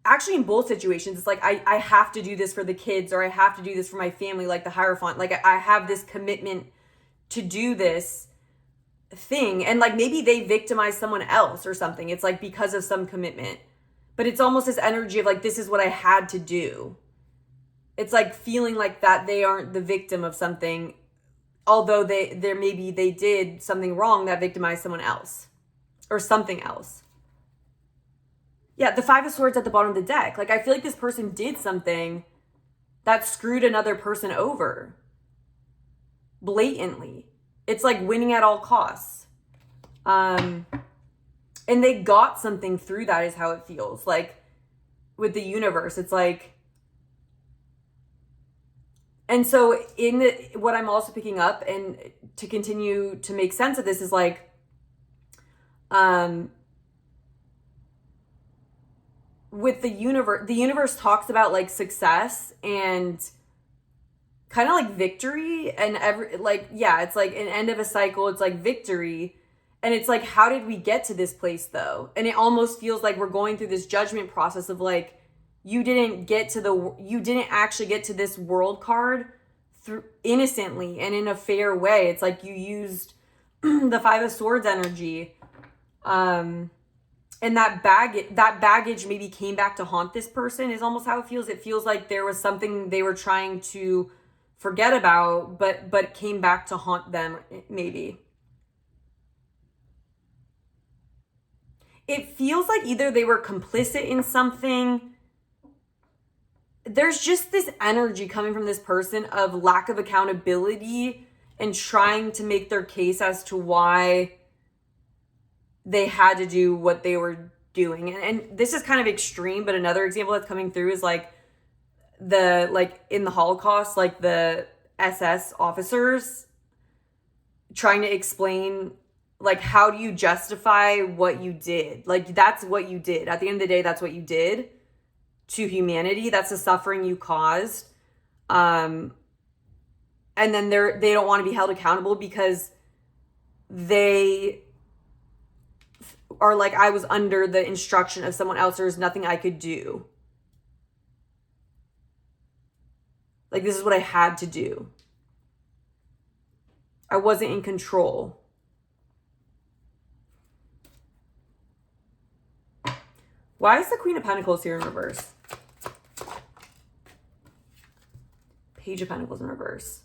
actually in both situations, it's like, I have to do this for the kids, or I have to do this for my family, like the Hierophant, like I have this commitment to do this thing. And like maybe they victimize someone else or something. It's like because of some commitment, but it's almost this energy of like, this is what I had to do. It's like feeling like that they aren't the victim of something, although maybe they did something wrong that victimized someone else or something else. Yeah, the Five of Swords at the bottom of the deck. Like I feel like this person did something that screwed another person over blatantly. It's like winning at all costs. And they got something through that, is how it feels. Like with the universe, it's like, and so what I'm also picking up, and to continue to make sense of this, is like, with the universe talks about like success and kind of like victory, and it's like an end of a cycle. It's like victory. And it's like, how did we get to this place though? And it almost feels like we're going through this judgment process of like, you didn't actually get to this world card through innocently and in a fair way. It's like you used the Five of Swords energy. And that baggage maybe came back to haunt this person, is almost how it feels. It feels like there was something they were trying to forget about, but came back to haunt them, maybe. It feels like either they were complicit in something. There's just this energy coming from this person of lack of accountability and trying to make their case as to why they had to do what they were doing. And this is kind of extreme, but another example that's coming through is like in the Holocaust, like the SS officers trying to explain, like, how do you justify what you did? Like, that's what you did. At the end of the day, that's what you did to humanity. That's the suffering you caused. And then they don't want to be held accountable because they are like, I was under the instruction of someone else. There's nothing I could do. Like, this is what I had to do. I wasn't in control. Why is the Queen of Pentacles here in reverse? Page of Pentacles in reverse.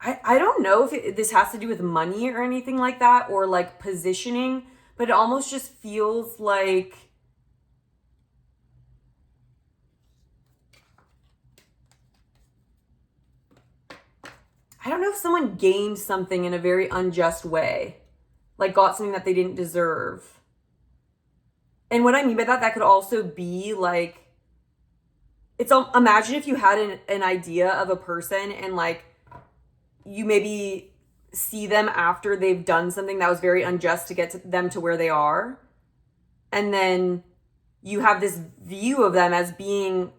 I don't know if this has to do with money or anything like that, or like positioning, but it almost just feels like I don't know if someone gained something in a very unjust way, like got something that they didn't deserve. And what I mean by that, that could also be like, imagine if you had an idea of a person and like you maybe see them after they've done something that was very unjust to get them to where they are. And then you have this view of them as being,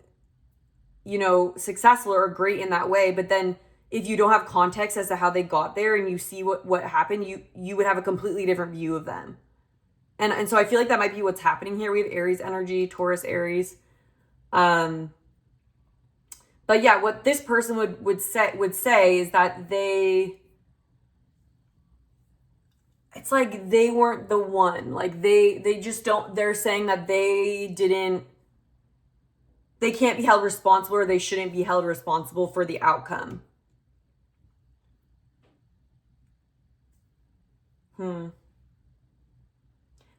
you know, successful or great in that way. But then if you don't have context as to how they got there and you see what happened, you would have a completely different view of them. And so I feel like that might be what's happening here. We have Aries energy, Taurus, Aries. But yeah, what this person would say is that it's like they weren't the one. Like they just don't, they're saying that they can't be held responsible, or they shouldn't be held responsible for the outcome.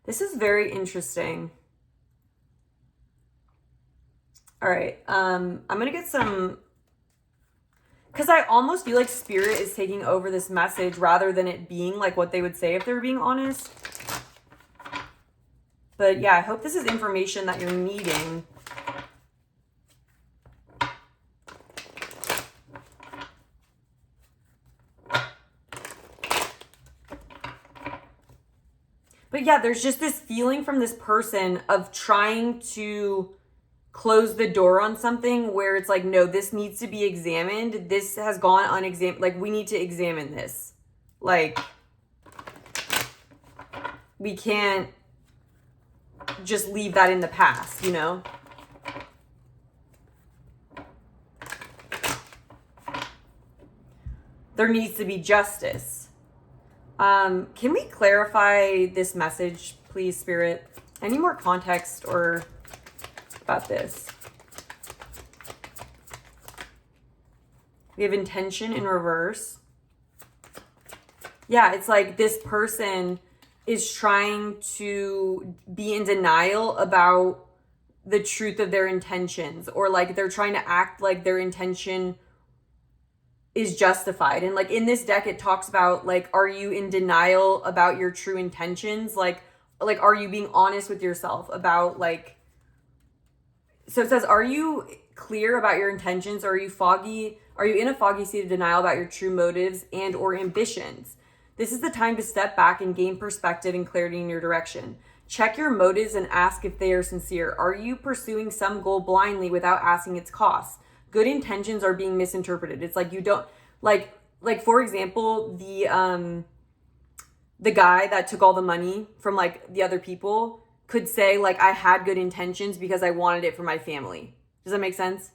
This is very interesting. All right. I'm going to get some, because I almost feel like Spirit is taking over this message rather than it being like what they would say if they were being honest. But yeah, I hope this is information that you're needing. But yeah, there's just this feeling from this person of trying to close the door on something where it's like, no, this needs to be examined. This has gone unexamined. Like, we need to examine this. Like, we can't just leave that in the past, you know? There needs to be justice. Can we clarify this message, please, Spirit? Any more context or about this? We have intention in reverse. Yeah, it's like this person is trying to be in denial about the truth of their intentions, or like they're trying to act like their intention is justified. And like in this deck, it talks about like, are you in denial about your true intentions? Like are you being honest with yourself about like, so it says, are you clear about your intentions? Or are you foggy? Are you in a foggy state of denial about your true motives and or ambitions? This is the time to step back and gain perspective and clarity in your direction. Check your motives and ask if they are sincere. Are you pursuing some goal blindly without asking its cost? Good intentions are being misinterpreted. It's like you don't, like for example, the guy that took all the money from like the other people could say like, I had good intentions because I wanted it for my family. Does that make sense?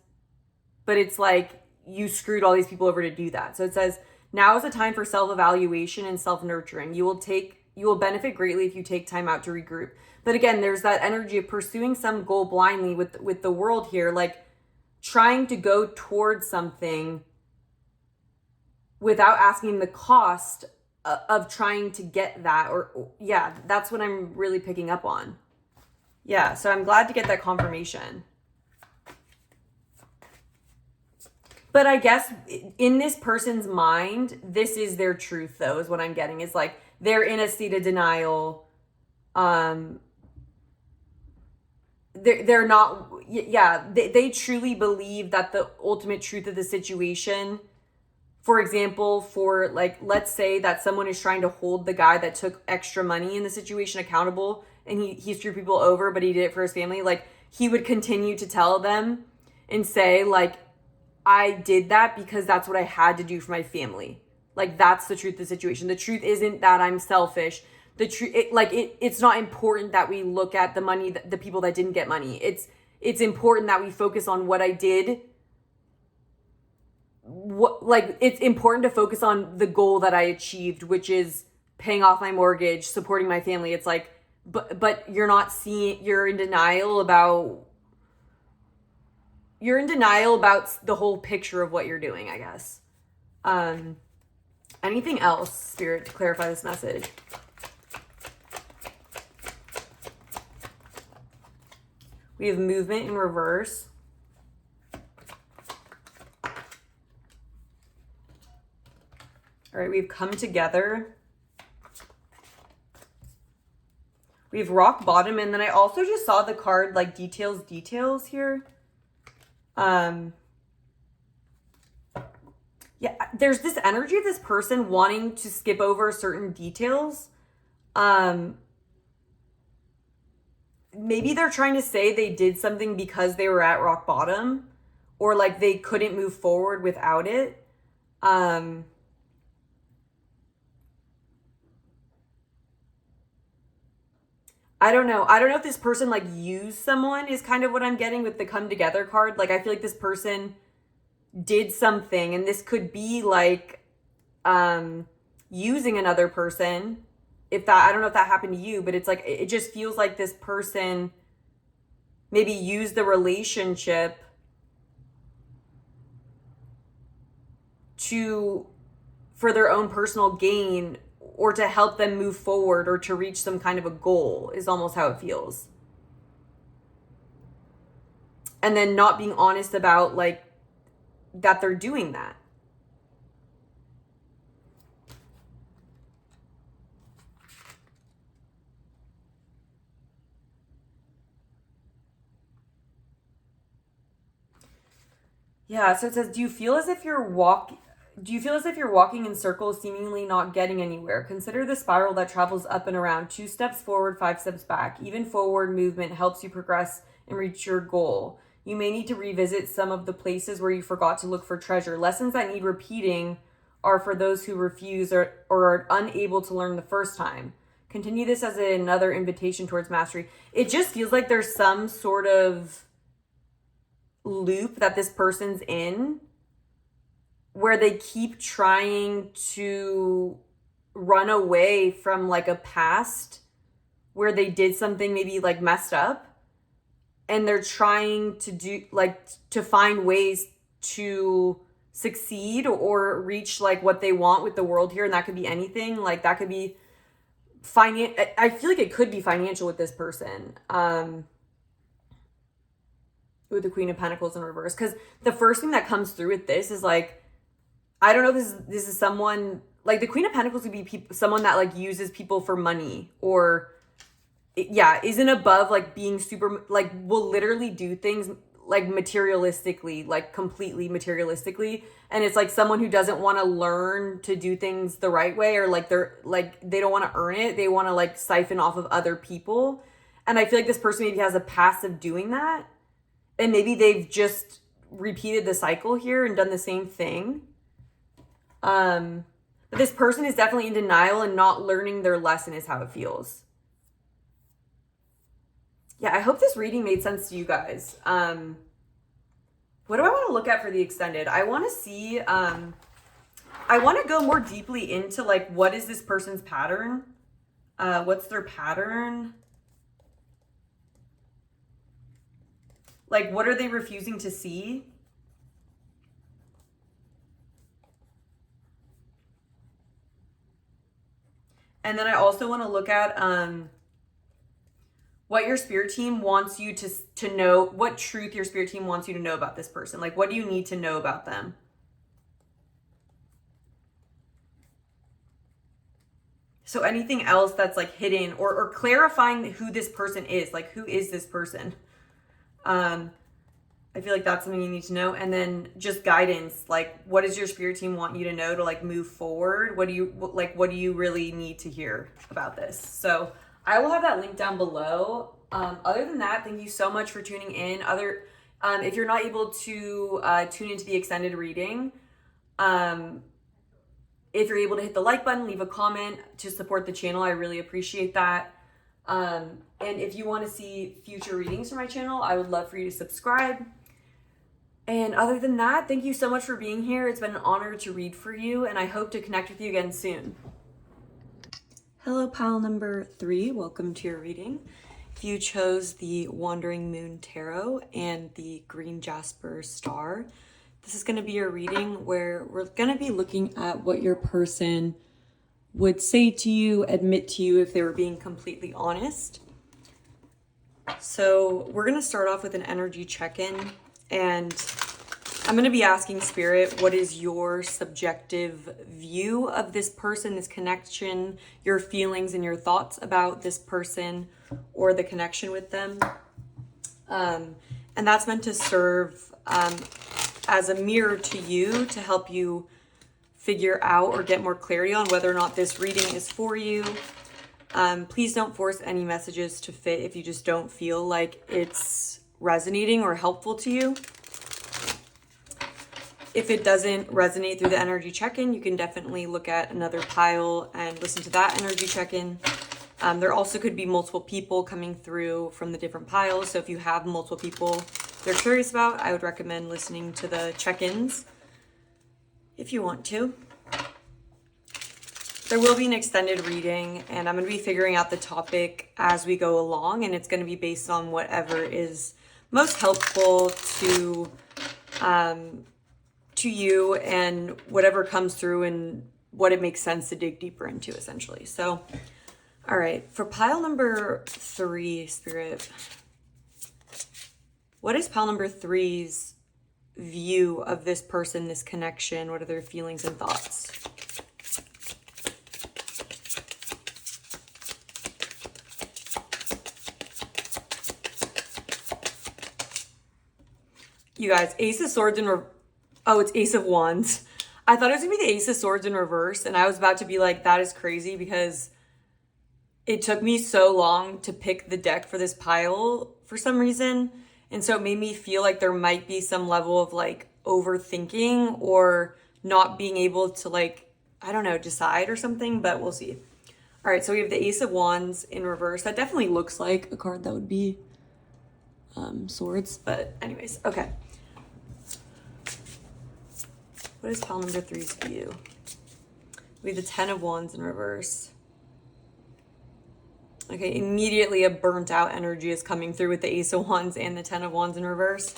But it's like you screwed all these people over to do that. So it says, now is a time for self-evaluation and self-nurturing. You will benefit greatly if you take time out to regroup. But again, there's that energy of pursuing some goal blindly with the world here, like trying to go towards something without asking the cost of trying to get that. Or yeah, that's what I'm really picking up on. Yeah, so I'm glad to get that confirmation. But I guess in this person's mind, this is their truth, though, is what I'm getting. Is like they're in a state of denial. They're not, yeah, they truly believe that the ultimate truth of the situation, for example, for like, let's say that someone is trying to hold the guy that took extra money in the situation accountable, and he screwed people over, but he did it for his family. Like, he would continue to tell them and say, like, I did that because that's what I had to do for my family. Like, that's the truth of the situation. The truth isn't that I'm selfish. The truth, it's not important that we look at the money, the people that didn't get money. It's important that we focus on what I did. It's important to focus on the goal that I achieved, which is paying off my mortgage, supporting my family. It's like, but you're not seeing, you're in denial about the whole picture of what you're doing, I guess. Anything else, Spirit, to clarify this message? We have movement in reverse. All right, we've come together. We have rock bottom, and then I also just saw the card like details here. Yeah, there's this energy of this person wanting to skip over certain details. Maybe they're trying to say they did something because they were at rock bottom, or like they couldn't move forward without it. I don't know. I don't know if this person like used someone is kind of what I'm getting with the come together card. Like, I feel like this person did something, and this could be like using another person. If that, I don't know if that happened to you, but it's like, it just feels like this person maybe used the relationship for their own personal gain, or to help them move forward, or to reach some kind of a goal, is almost how it feels. And then not being honest about like that they're doing that. Yeah, so it says, do you feel as if you're walking in circles, seemingly not getting anywhere? Consider the spiral that travels up and around, 2 steps forward, 5 steps back. Even forward movement helps you progress and reach your goal. You may need to revisit some of the places where you forgot to look for treasure. Lessons that need repeating are for those who refuse or are unable to learn the first time. Continue this as another invitation towards mastery. It just feels like there's some sort of loop that this person's in, where they keep trying to run away from like a past where they did something maybe like messed up, and they're trying to find ways to succeed or reach like what they want with the world here. And that could be anything. Like, that could be I feel like it could be financial with this person. With the Queen of Pentacles in reverse, because the first thing that comes through with this is like, I don't know if this is someone, like the Queen of Pentacles would be someone that like uses people for money, or isn't above like being super, like will literally do things like materialistically, like completely materialistically. And it's like someone who doesn't want to learn to do things the right way, or like they don't want to earn it. They want to like siphon off of other people. And I feel like this person maybe has a past of doing that. And maybe they've just repeated the cycle here and done the same thing. But this person is definitely in denial and not learning their lesson, is how it feels. Yeah, I hope this reading made sense to you guys. What do I want to look at for the extended? I want to see, I want to go more deeply into like, what is this person's pattern? What's their pattern? Like, what are they refusing to see? And then I also want to look at what your spirit team wants you to know, what truth your spirit team wants you to know about this person. Like, what do you need to know about them? So anything else that's like hidden, or clarifying who this person is, like who is this person? I feel like that's something you need to know. And then just guidance, like what does your spirit team want you to know to like move forward? What do you really need to hear about this? So I will have that link down below. Other than that, thank you so much for tuning in. If you're not able to tune into the extended reading, if you're able to hit the like button, leave a comment to support the channel, I really appreciate that. And if you want to see future readings from my channel, I would love for you to subscribe. And other than that, thank you so much for being here. It's been an honor to read for you, and I hope to connect with you again soon. Hello, pile number 3. Welcome to your reading. If you chose the Wandering Moon Tarot and the Green Jasper Star, this is going to be your reading where we're going to be looking at what your person would say to you, admit to you if they were being completely honest. So we're going to start off with an energy check-in, and I'm going to be asking Spirit, what is your subjective view of this person, this connection, your feelings and your thoughts about this person or the connection with them? And that's meant to serve as a mirror to you to help you figure out or get more clarity on whether or not this reading is for you. Please don't force any messages to fit if you just don't feel like it's resonating or helpful to you. If it doesn't resonate through the energy check-in, you can definitely look at another pile and listen to that energy check-in. There also could be multiple people coming through from the different piles. So if you have multiple people they're curious about, I would recommend listening to the check-ins if you want to. There will be an extended reading, and I'm going to be figuring out the topic as we go along, and it's going to be based on whatever is most helpful to you and whatever comes through and what it makes sense to dig deeper into, essentially. So, all right, for pile number 3, Spirit, what is pile number 3's view of this person, this connection? What are their feelings and thoughts? You guys, Ace of Swords in oh, it's Ace of Wands. I thought it was gonna be the Ace of Swords in reverse, and I was about to be like, that is crazy, because it took me so long to pick the deck for this pile for some reason. And so it made me feel like there might be some level of like overthinking or not being able to like, I don't know, decide or something, but we'll see. All right, so we have the Ace of Wands in reverse. That definitely looks like a card that would be swords, but anyways, okay. What is pile number 3's view? We have the 10 of Wands in reverse. Okay, immediately a burnt out energy is coming through with the Ace of Wands and the 10 of Wands in reverse.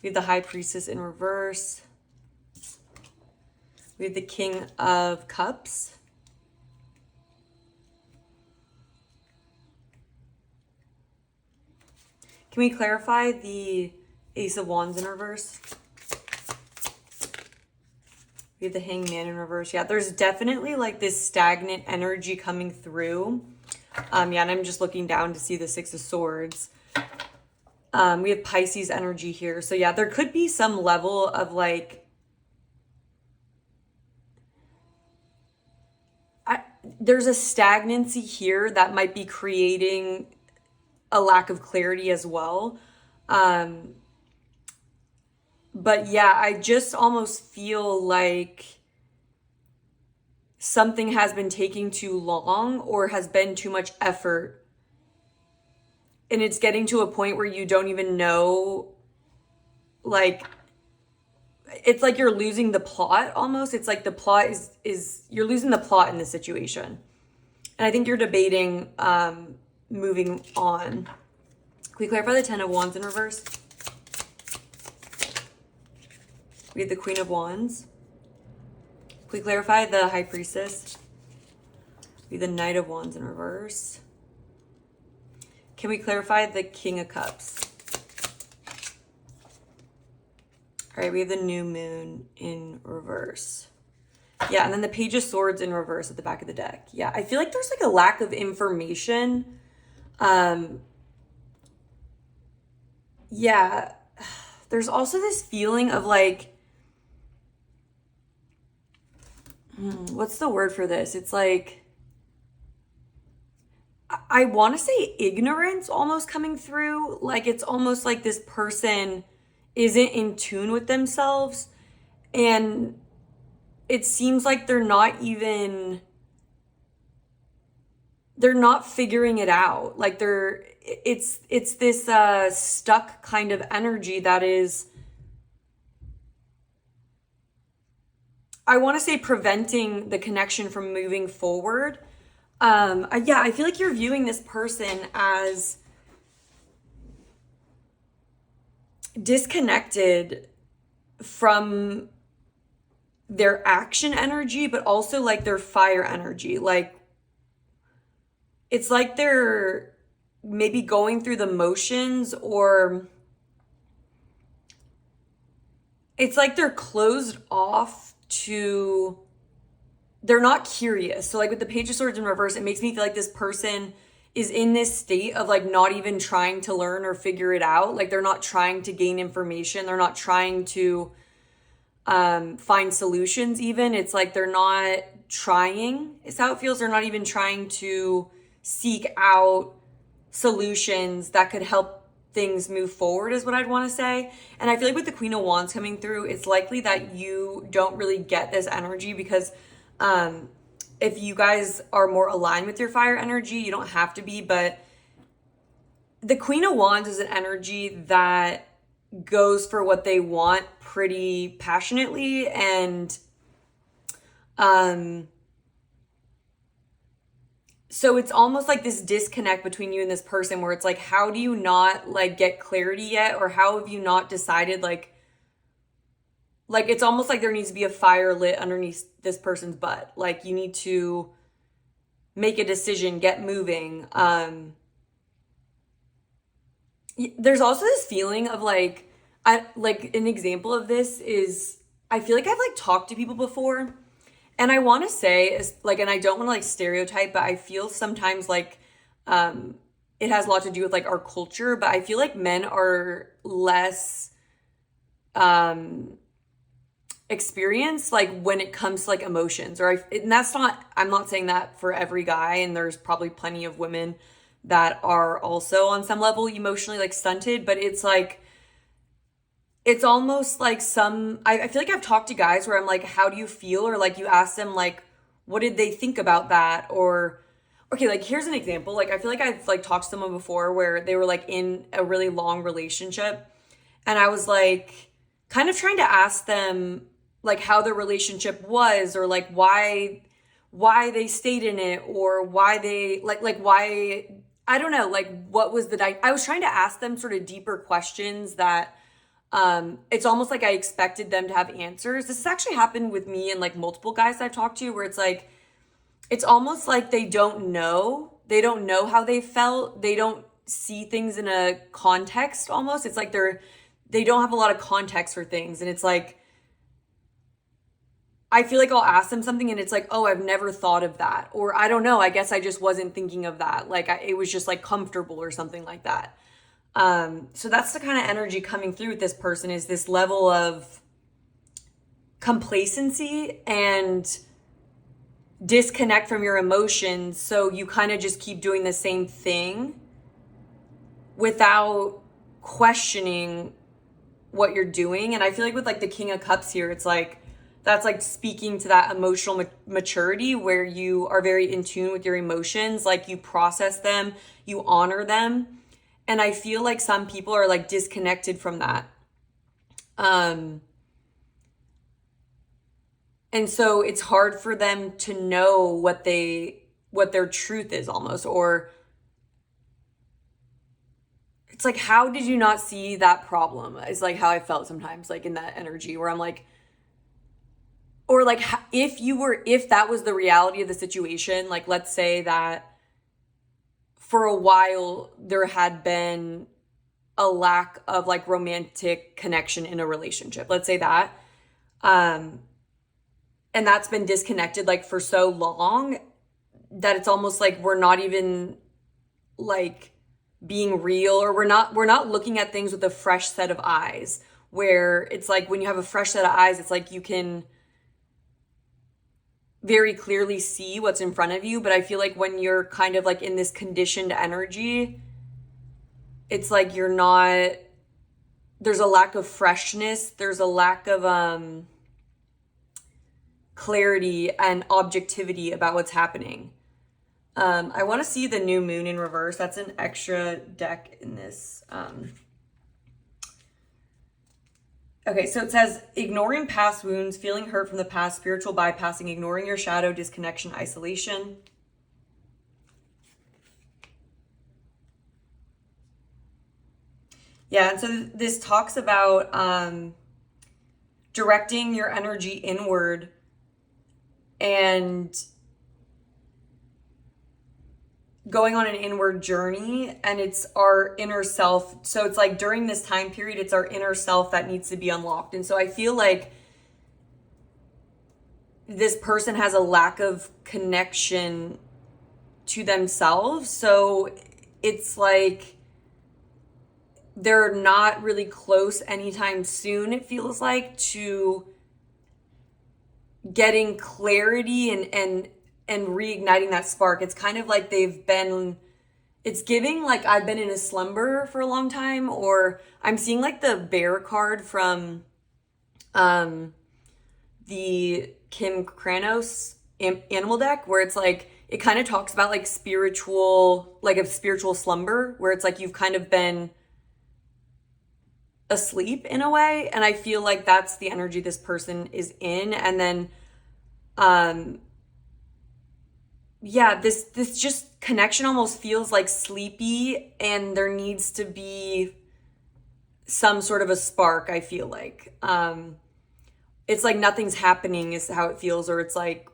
We have the High Priestess in reverse. We have the King of Cups. Can we clarify the Ace of Wands in reverse? We have the Hangman in reverse. Yeah, there's definitely like this stagnant energy coming through. Yeah, and I'm just looking down to see the Six of Swords. We have Pisces energy here. So yeah, there could be some level of like, there's a stagnancy here that might be creating a lack of clarity as well. But yeah, I just almost feel like something has been taking too long or has been too much effort. And it's getting to a point where you don't even know, like, it's like you're losing the plot almost. It's like the plot is you're losing the plot in this situation. And I think you're debating moving on. Can we clarify the 10 of Wands in reverse? We have the Queen of Wands. Can we clarify the High Priestess? We have the Knight of Wands in reverse. Can we clarify the King of Cups? All right, we have the new moon in reverse. Yeah, and then the Page of Swords in reverse at the back of the deck. Yeah, I feel like there's like a lack of information. Yeah, there's also this feeling of like, what's the word for this? It's like, I want to say ignorance almost coming through. Like it's almost like this person isn't in tune with themselves, and it seems like they're not figuring it out. Like it's this stuck kind of energy that is, I want to say, preventing the connection from moving forward. Yeah, I feel like you're viewing this person as disconnected from their action energy, but also like their fire energy. Like it's like they're maybe going through the motions, or it's like they're closed off to, they're not curious. So like with the Page of Swords in reverse, it makes me feel like this person is in this state of like not even trying to learn or figure it out. Like they're not trying to gain information. They're not trying to find solutions even. It's like they're not trying, is how it feels. They're not even trying to seek out solutions that could help things move forward, is what I'd want to say. And I feel like with the Queen of Wands coming through, it's likely that you don't really get this energy because if you guys are more aligned with your fire energy, you don't have to be, but the Queen of Wands is an energy that goes for what they want pretty passionately, and so it's almost like this disconnect between you and this person where it's like, how do you not like get clarity yet? Or how have you not decided like it's almost like there needs to be a fire lit underneath this person's butt. Like you need to make a decision, get moving. There's also this feeling of like, like an example of this is, I feel like I've like talked to people before, and I want to say is like, and I don't want to like stereotype, but I feel sometimes like it has a lot to do with like our culture, but I feel like men are less experience like when it comes to like emotions, or and that's not, I'm not saying that for every guy, and there's probably plenty of women that are also on some level emotionally like stunted, but it's like, it's almost like I feel like I've talked to guys where I'm like, how do you feel? Or like you ask them like, what did they think about that? Or, okay, like here's an example. Like I feel like I've like talked to someone before where they were like in a really long relationship, and I was like kind of trying to ask them like how their relationship was, or like why they stayed in it, or why they like why, I don't know, like what was I was trying to ask them sort of deeper questions that it's almost like I expected them to have answers. This has actually happened with me and like multiple guys I've talked to, where it's like, it's almost like they don't know how they felt. They don't see things in a context almost. It's like they don't have a lot of context for things. And it's like, I feel like I'll ask them something and it's like, oh, I've never thought of that. Or I don't know, I guess I just wasn't thinking of that. Like it was just like comfortable or something like that. So that's the kind of energy coming through with this person, is this level of complacency and disconnect from your emotions. So you kind of just keep doing the same thing without questioning what you're doing. And I feel like with like the King of Cups here, it's like, that's like speaking to that emotional maturity where you are very in tune with your emotions. Like you process them, you honor them. And I feel like some people are like disconnected from that. And so it's hard for them to know what their truth is almost, or it's like, how did you not see that problem? Is like how I felt sometimes, like in that energy where I'm like, or like if that was the reality of the situation, like let's say that for a while there had been a lack of like romantic connection in a relationship. Let's say that. And that's been disconnected like for so long that it's almost like we're not even like being real, or we're not looking at things with a fresh set of eyes, where it's like when you have a fresh set of eyes, it's like you can very clearly see what's in front of you. But I feel like when you're kind of like in this conditioned energy, it's like you're not, there's a lack of freshness, there's a lack of clarity and objectivity about what's happening. I want to see the new moon in reverse. That's an extra deck in this. Okay, so it says, ignoring past wounds, feeling hurt from the past, spiritual bypassing, ignoring your shadow, disconnection, isolation. Yeah, and so this talks about directing your energy inward and going on an inward journey, and it's our inner self. So it's like during this time period, it's our inner self that needs to be unlocked. And so I feel like this person has a lack of connection to themselves. So it's like they're not really close anytime soon, it feels like, to getting clarity and reigniting that spark. It's kind of like it's giving like I've been in a slumber for a long time, or I'm seeing like the bear card from the Kim Kranos animal deck, where it's like it kind of talks about like spiritual, like a spiritual slumber, where it's like you've kind of been asleep in a way. And I feel like that's the energy this person is in. And then yeah, this just connection almost feels like sleepy, and there needs to be some sort of a spark, I feel like. It's like nothing's happening is how it feels, or it's like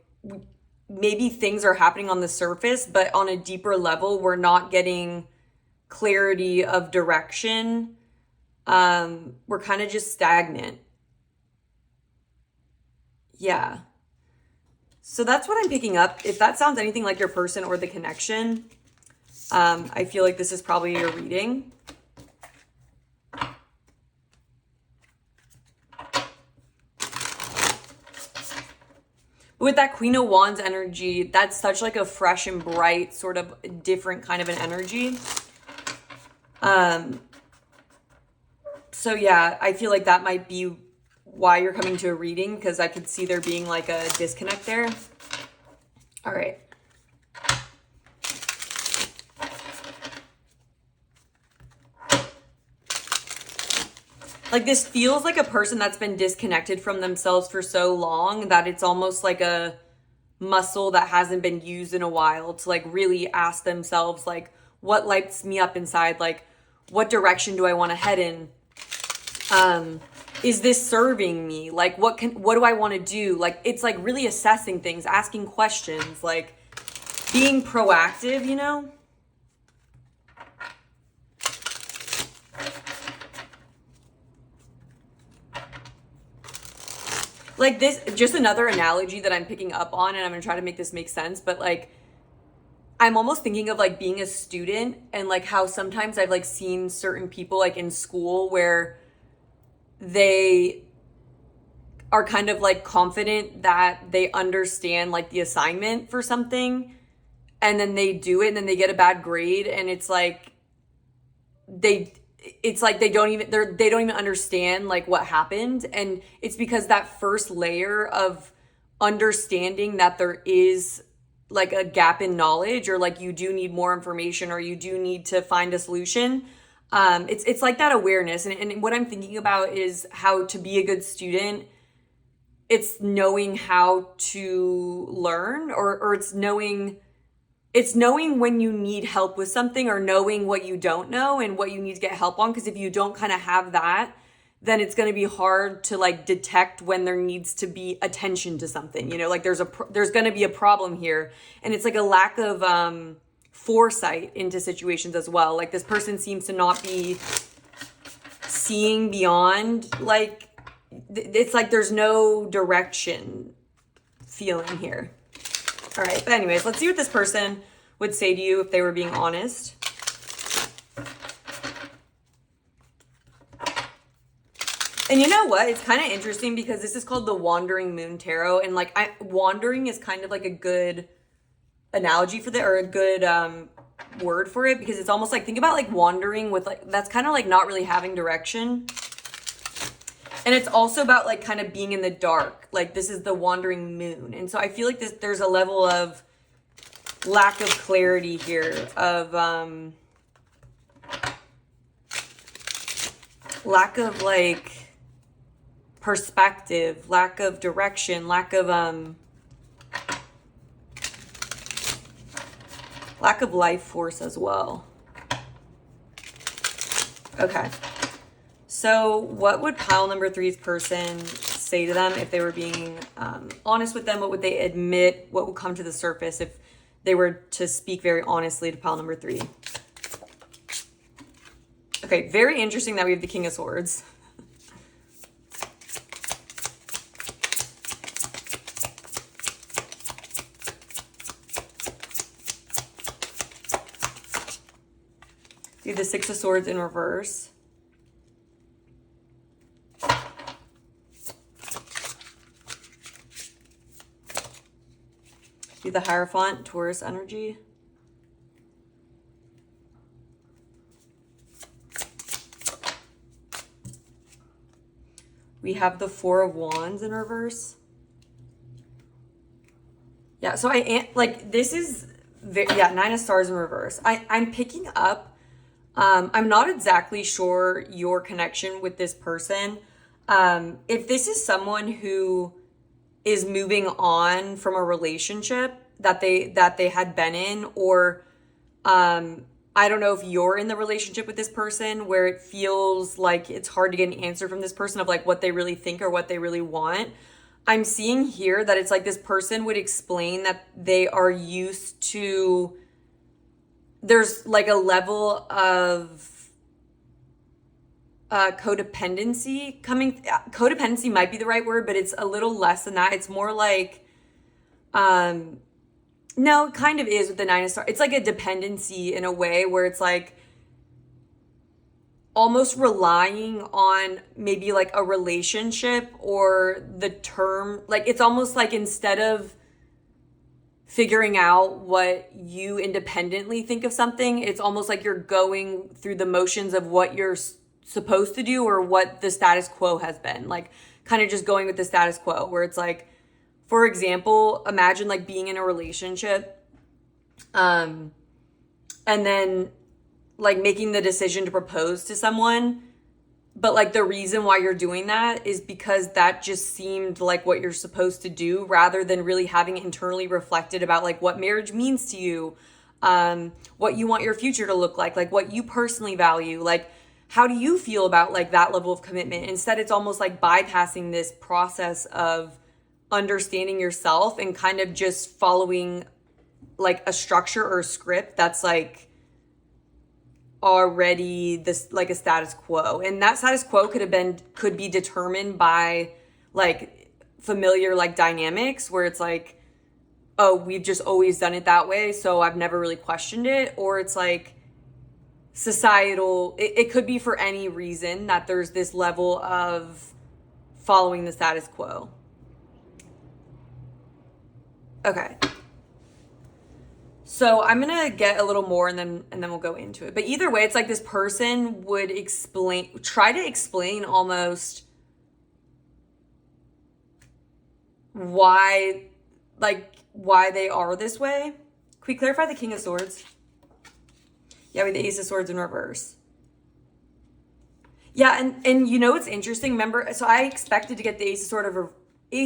maybe things are happening on the surface, but on a deeper level, we're not getting clarity of direction. We're kind of just stagnant. Yeah. So that's what I'm picking up. If that sounds anything like your person or the connection, I feel like this is probably your reading. With that Queen of Wands energy, that's such like a fresh and bright, sort of different kind of an energy. So yeah, I feel like that might be why you're coming to a reading, because I could see there being like a disconnect there. All right. Like this feels like a person that's been disconnected from themselves for so long that it's almost like a muscle that hasn't been used in a while to like really ask themselves like, what lights me up inside? Like, what direction do I want to head in? Is this serving me? Like, what do I want to do? Like, it's like really assessing things, asking questions, like being proactive, you know? Like this, just another analogy that I'm picking up on, and I'm going to try to make this make sense, but like, I'm almost thinking of like being a student, and like how sometimes I've like seen certain people like in school where they are kind of like confident that they understand like the assignment for something, and then they do it and then they get a bad grade, and it's like they don't even understand like what happened. And it's because that first layer of understanding that there is like a gap in knowledge, or like you do need more information, or you do need to find a solution. It's like that awareness. And what I'm thinking about is how to be a good student. It's knowing how to learn, or it's knowing when you need help with something, or knowing what you don't know and what you need to get help on. Because if you don't kind of have that, then it's going to be hard to like detect when there needs to be attention to something, you know, like there's going to be a problem here. And it's like a lack of foresight into situations as well. Like this person seems to not be seeing beyond, like it's like there's no direction feeling here. All right, but anyways, let's see what this person would say to you if they were being honest. And you know what? It's kind of interesting because this is called the Wandering Moon Tarot. And like wandering is kind of like a good analogy for or a good word for it, because it's almost like, think about like wandering with like, that's kind of like not really having direction. And it's also about like kind of being in the dark. Like this is the wandering moon. And so I feel like there's a level of lack of clarity here, of lack of like perspective, lack of direction, lack of life force as well. Okay. So what would pile number 3's person say to them if they were being honest with them? What would they admit? What would come to the surface if they were to speak very honestly to pile number 3? Okay, very interesting that we have the King of Swords. We have the Six of Swords in reverse. We have the Hierophant, Taurus energy. We have the Four of Wands in reverse. Yeah, so I am like, this is, yeah, Nine of Stars in reverse. I'm picking up, I'm not exactly sure your connection with this person. If this is someone who is moving on from a relationship that they had been in, or I don't know if you're in the relationship with this person where it feels like it's hard to get an answer from this person of like what they really think or what they really want. I'm seeing here that it's like this person would explain that they are used to, there's like a level of codependency coming. Codependency might be the right word, but it's a little less than that. It's more like, no, it kind of is with the Nine of Stars. It's like a dependency in a way where it's like almost relying on maybe like a relationship or the term. Like it's almost like instead of figuring out what you independently think of something, it's almost like you're going through the motions of what you're supposed to do or what the status quo has been. Like kind of just going with the status quo, where it's like, for example, imagine like being in a relationship and then like making the decision to propose to someone, but like the reason why you're doing that is because that just seemed like what you're supposed to do, rather than really having internally reflected about like what marriage means to you, what you want your future to look like what you personally value, like how do you feel about like that level of commitment. Instead, it's almost like bypassing this process of understanding yourself and kind of just following like a structure or a script that's like already this like a status quo. And that status quo could be determined by like familiar like dynamics where it's like, oh, we've just always done it that way, so I've never really questioned it. Or it's like societal, it could be for any reason that there's this level of following the status quo. Okay. So I'm going to get a little more and then we'll go into it. But either way, it's like this person would try to explain almost why they are this way. Can we clarify the King of Swords? Yeah, we have the Ace of Swords in reverse. Yeah, and you know what's interesting? Remember, so I expected to get the Ace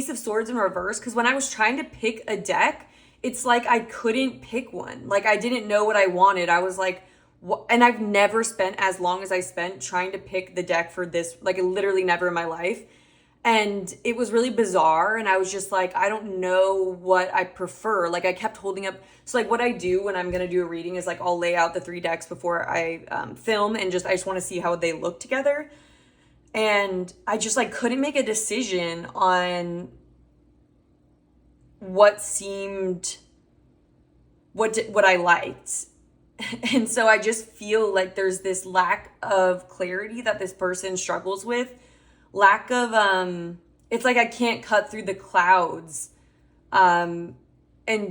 of Swords in reverse because when I was trying to pick a deck, it's like I couldn't pick one. Like I didn't know what I wanted. I was like, what? And I've never spent as long as I spent trying to pick the deck for this, like literally never in my life. And it was really bizarre. And I was just like, I don't know what I prefer. Like, I kept holding up. So, like, what I do when I'm going to do a reading is, like, I'll lay out the 3 decks before I film. And I just want to see how they look together. And I just, like, couldn't make a decision on what I liked. And so I just feel like there's this lack of clarity that this person struggles with. Lack of, it's like I can't cut through the clouds and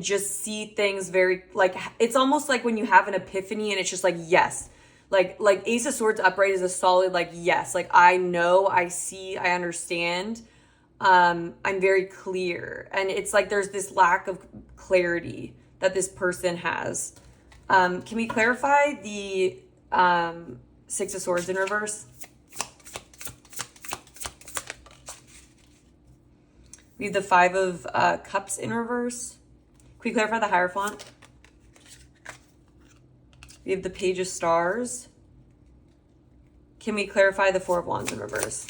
just see things very, like, it's almost like when you have an epiphany and it's just like, yes. Like Ace of Swords upright is a solid, like, yes. Like, I know, I see, I understand. I'm very clear. And it's like there's this lack of clarity that this person has. Can we clarify the 6 of Swords in reverse? We have the 5 of Cups in reverse. Can we clarify the Hierophant? We have the Page of Stars. Can we clarify the 4 of Wands in reverse?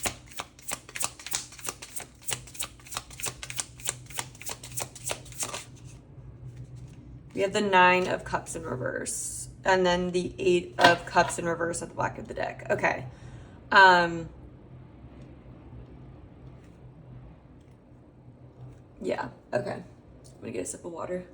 We have the 9 of Cups in reverse. And then the 8 of Cups in reverse at the back of the deck. Okay. Yeah, okay. I'm gonna get a sip of water.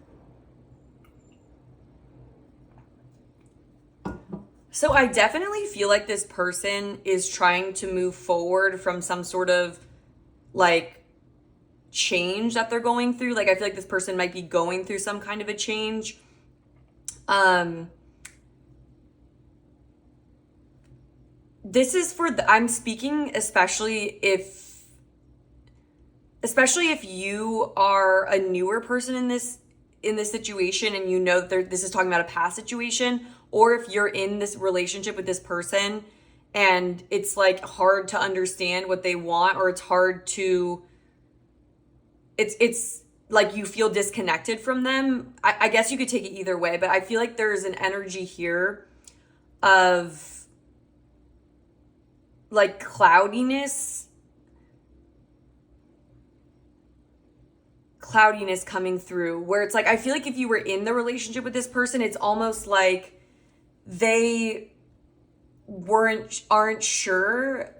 So I definitely feel like this person is trying to move forward from some sort of, like, change that they're going through. Like, I feel like this person might be going through some kind of a change. This is for I'm speaking especially if you are a newer person in this situation, and you know that this is talking about a past situation, or if you're in this relationship with this person and it's, like, hard to understand what they want, or it's hard to, it's like you feel disconnected from them. I guess you could take it either way, but I feel like there's an energy here of, like, cloudiness coming through, where it's like, I feel like if you were in the relationship with this person, it's almost like they aren't sure.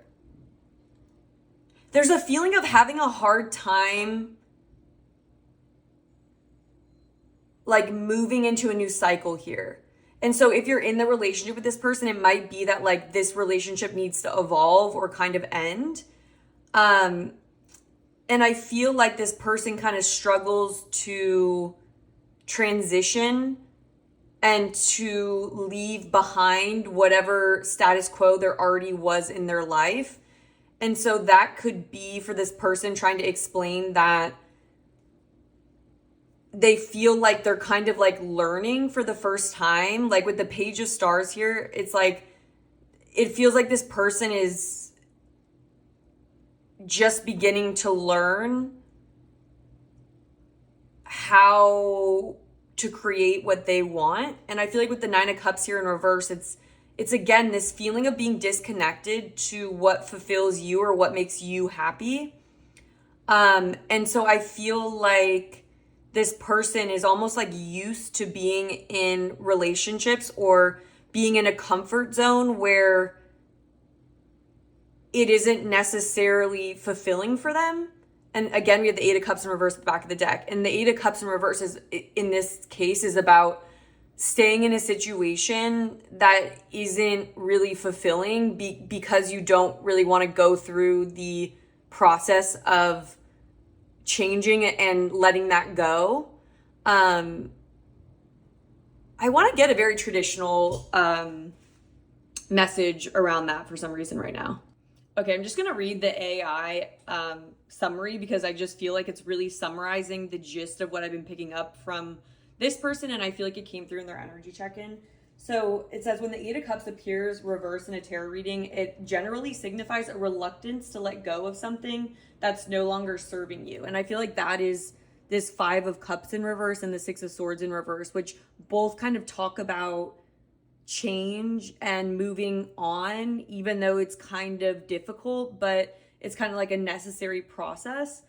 There's a feeling of having a hard time, like, moving into a new cycle here. And so if you're in the relationship with this person, it might be that, like, this relationship needs to evolve or kind of end. And I feel like this person kind of struggles to transition and to leave behind whatever status quo there already was in their life. And so that could be for this person trying to explain that they feel like they're kind of, like, learning for the first time. Like, with the Page of Stars here, it's like, it feels like this person is just beginning to learn how to create what they want. And I feel like with the 9 of Cups here in reverse, it's again this feeling of being disconnected to what fulfills you or what makes you happy. And so I feel like this person is almost, like, used to being in relationships or being in a comfort zone where it isn't necessarily fulfilling for them. And again, we have the 8 of Cups in reverse at the back of the deck. And the 8 of Cups in reverse is, in this case, is about staying in a situation that isn't really fulfilling because you don't really want to go through the process of changing and letting that go. I want to get a very traditional message around that for some reason right now. Okay, I'm just going to read the AI summary because I just feel like it's really summarizing the gist of what I've been picking up from this person, and I feel like it came through in their energy check-in. So it says, when the 8 of Cups appears reverse in a tarot reading, it generally signifies a reluctance to let go of something that's no longer serving you. And I feel like that is this 5 of Cups in reverse and the 6 of Swords in reverse, which both kind of talk about change and moving on, even though it's kind of difficult. But it's kind of like a necessary process.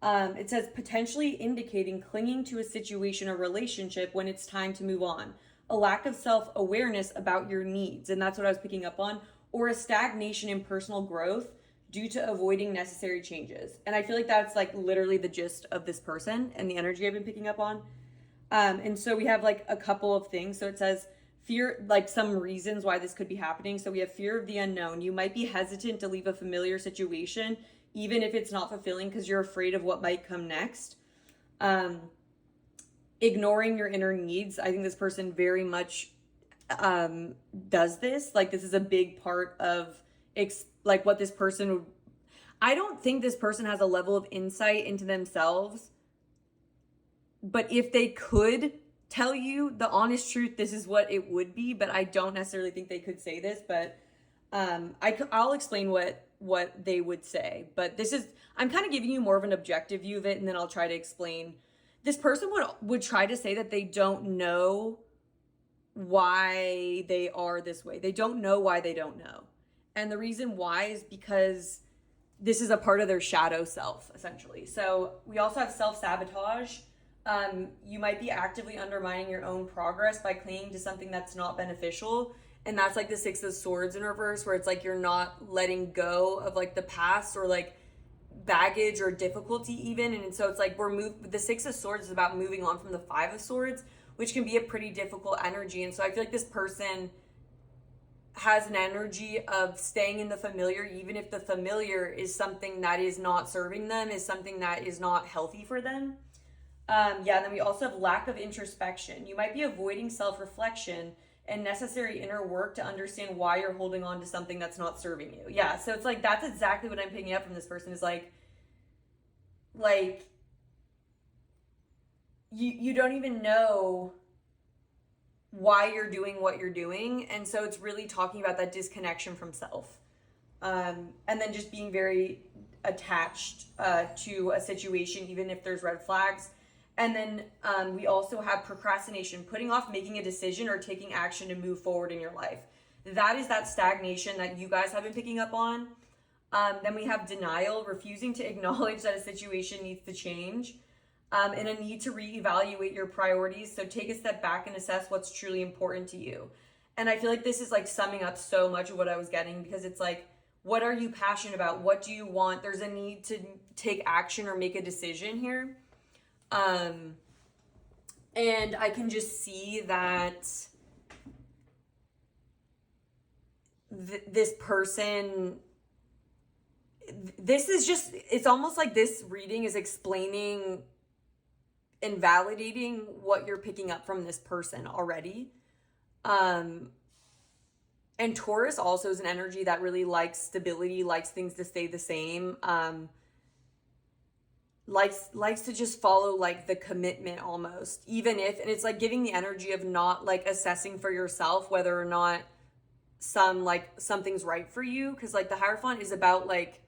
It says potentially indicating clinging to a situation or relationship when it's time to move on, a lack of self-awareness about your needs, and that's what I was picking up on, or a stagnation in personal growth due to avoiding necessary changes. And I feel like that's like literally the gist of this person and the energy I've been picking up on. And so we have like a couple of things. So it says fear, like some reasons why this could be happening. So we have fear of the unknown. You might be hesitant to leave a familiar situation, even if it's not fulfilling, because you're afraid of what might come next. Ignoring your inner needs. I think this person very much does this. Like this is a big part of like what this person would. I don't think this person has a level of insight into themselves, but if they could tell you the honest truth, this is what it would be. But I don't necessarily think they could say this. But I'll explain what they would say. But this is, I'm kind of giving you more of an objective view of it, and then I'll try to explain. This person would try to say that they don't know why they are this way. They don't know why they don't know. And the reason why is because this is a part of their shadow self, essentially. So we also have self-sabotage. You might be actively undermining your own progress by clinging to something that's not beneficial. And that's like the Six of Swords in reverse, where it's like you're not letting go of like the past or like baggage or difficulty even. And so it's like the Six of Swords is about moving on from the Five of Swords, which can be a pretty difficult energy. And so I feel like this person has an energy of staying in the familiar, even if the familiar is something that is not serving them, is something that is not healthy for them. And then we also have lack of introspection. You might be avoiding self-reflection and necessary inner work to understand why you're holding on to something that's not serving you. Yeah, so it's like that's exactly what I'm picking up from this person is like you don't even know why you're doing what you're doing. And so it's really talking about that disconnection from self. And then just being very attached to a situation, even if there's red flags. And then we also have procrastination, putting off making a decision or taking action to move forward in your life. That is that stagnation that you guys have been picking up on. Then we have denial, refusing to acknowledge that a situation needs to change. And a need to reevaluate your priorities. So take a step back and assess what's truly important to you. And I feel like this is like summing up so much of what I was getting, because it's like, what are you passionate about? What do you want? There's a need to take action or make a decision here. And I can just see that this person, this is just, it's almost like this reading is explaining and validating what you're picking up from this person already. And Taurus also is an energy that really likes stability, likes things to stay the same, likes to just follow like the commitment almost, even if, and it's like giving the energy of not like assessing for yourself whether or not something's right for you, because like the Hierophant is about like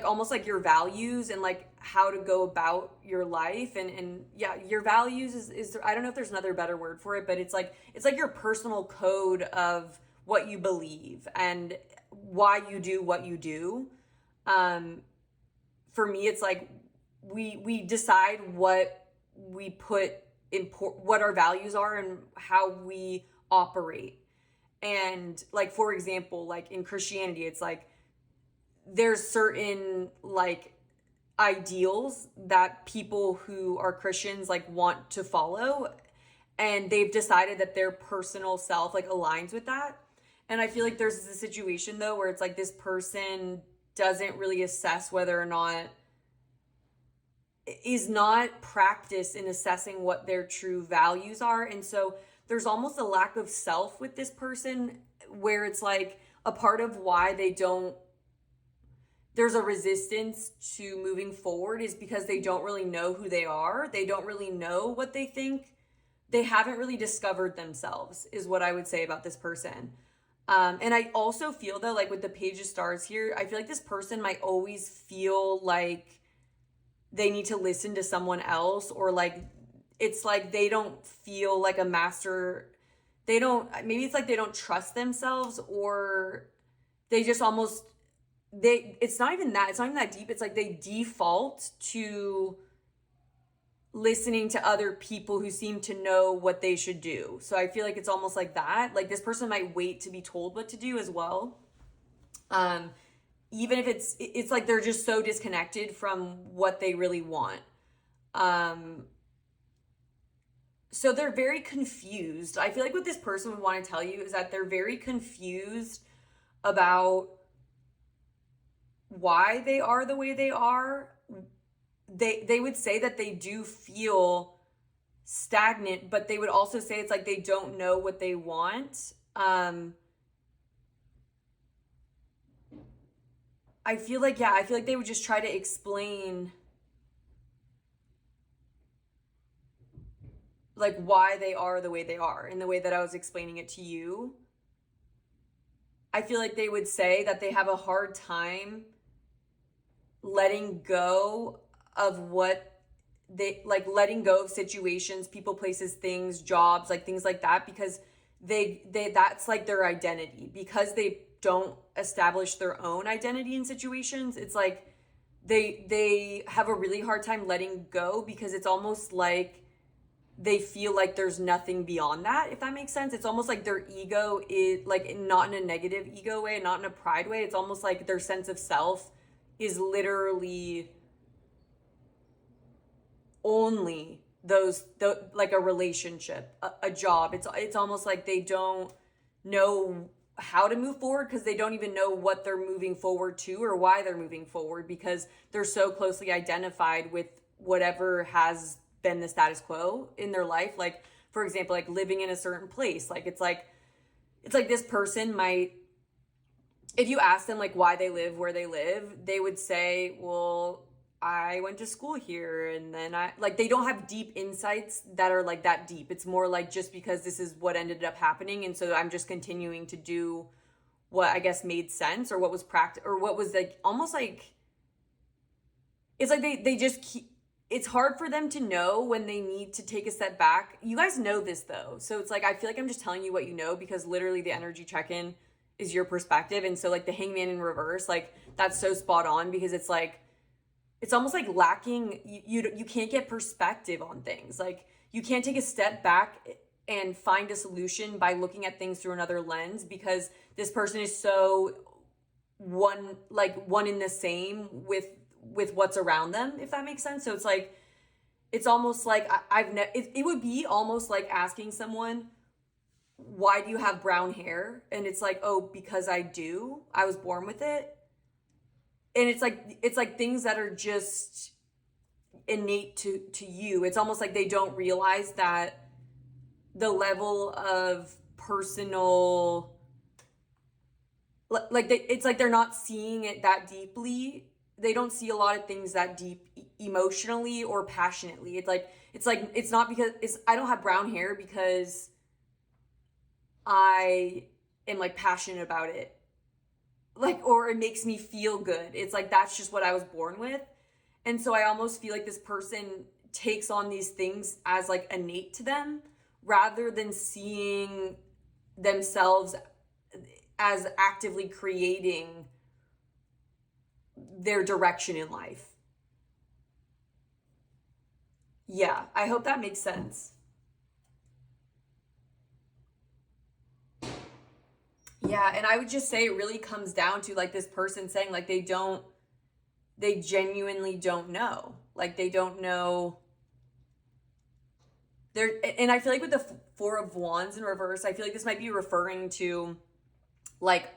almost like your values and like how to go about your life, and yeah, your values is I don't know if there's another better word for it, but it's like your personal code of what you believe and why you do what you do. For me, it's like we decide what we put in, what our values are and how we operate. And like, for example, like in Christianity, it's like there's certain like ideals that people who are Christians like want to follow, and they've decided that their personal self like aligns with that. And I feel like there's a situation though where it's like this person doesn't really assess whether or not, is not practiced in assessing what their true values are. And so there's almost a lack of self with this person, where it's like a part of why there's a resistance to moving forward is because they don't really know who they are. They don't really know what they think. They haven't really discovered themselves, is what I would say about this person. And I also feel though, like with the Page of Stars here, I feel like this person might always feel like they need to listen to someone else, or like it's like they don't feel like a master. Maybe it's like they don't trust themselves, or they just almost it's not even that, it's not even that deep. It's like they default to listening to other people who seem to know what they should do. So I feel like it's almost like that. Like this person might wait to be told what to do as well. Even if it's like they're just so disconnected from what they really want. So they're very confused. I feel like what this person would want to tell you is that they're very confused about why they are the way they are. They would say that they do feel stagnant, but they would also say it's like they don't know what they want. I feel like they would just try to explain like why they are the way they are in the way that I was explaining it to you. I feel like they would say that they have a hard time letting go of what they like, letting go of situations, people, places, things, jobs, like things like that, because they that's like their identity. Because they don't establish their own identity in situations, it's like they have a really hard time letting go, because it's almost like they feel like there's nothing beyond that, if that makes sense. It's almost like their ego is like, not in a negative ego way, not in a pride way. It's almost like their sense of self is literally only like a relationship, a job. It's almost like they don't know how to move forward, because they don't even know what they're moving forward to or why they're moving forward, because they're so closely identified with whatever has been the status quo in their life. Like, for example, like living in a certain place. Like it's like this person might, if you ask them like why they live where they live, they would say, well, I went to school here, and then they don't have deep insights that are like that deep. It's more like just because this is what ended up happening, and so I'm just continuing to do what I guess made sense, or what was or what was like almost like, it's like they just keep, it's hard for them to know when they need to take a step back. You guys know this though. So it's like, I feel like I'm just telling you what you know, because literally the energy check-in is your perspective. And so like the hangman in reverse, like that's so spot on, because it's like, it's almost like lacking, you can't get perspective on things. Like you can't take a step back and find a solution by looking at things through another lens, because this person is so one in the same with what's around them, if that makes sense. So it's like, it's almost like it would be almost like asking someone, why do you have brown hair? And it's like, oh, because I do, I was born with it. And it's like things that are just innate to you. It's almost like they don't realize that the level of personal, it's like they're not seeing it that deeply. They don't see a lot of things that deep emotionally or passionately. It's not because I don't have brown hair because I am like passionate about it. Like, or it makes me feel good. It's like, that's just what I was born with. And so I almost feel like this person takes on these things as like innate to them, rather than seeing themselves as actively creating their direction in life. Yeah, I hope that makes sense. Yeah, and I would just say it really comes down to like this person saying like they genuinely don't know. Like they don't know. And I feel like with the Four of Wands in reverse, I feel like this might be referring to like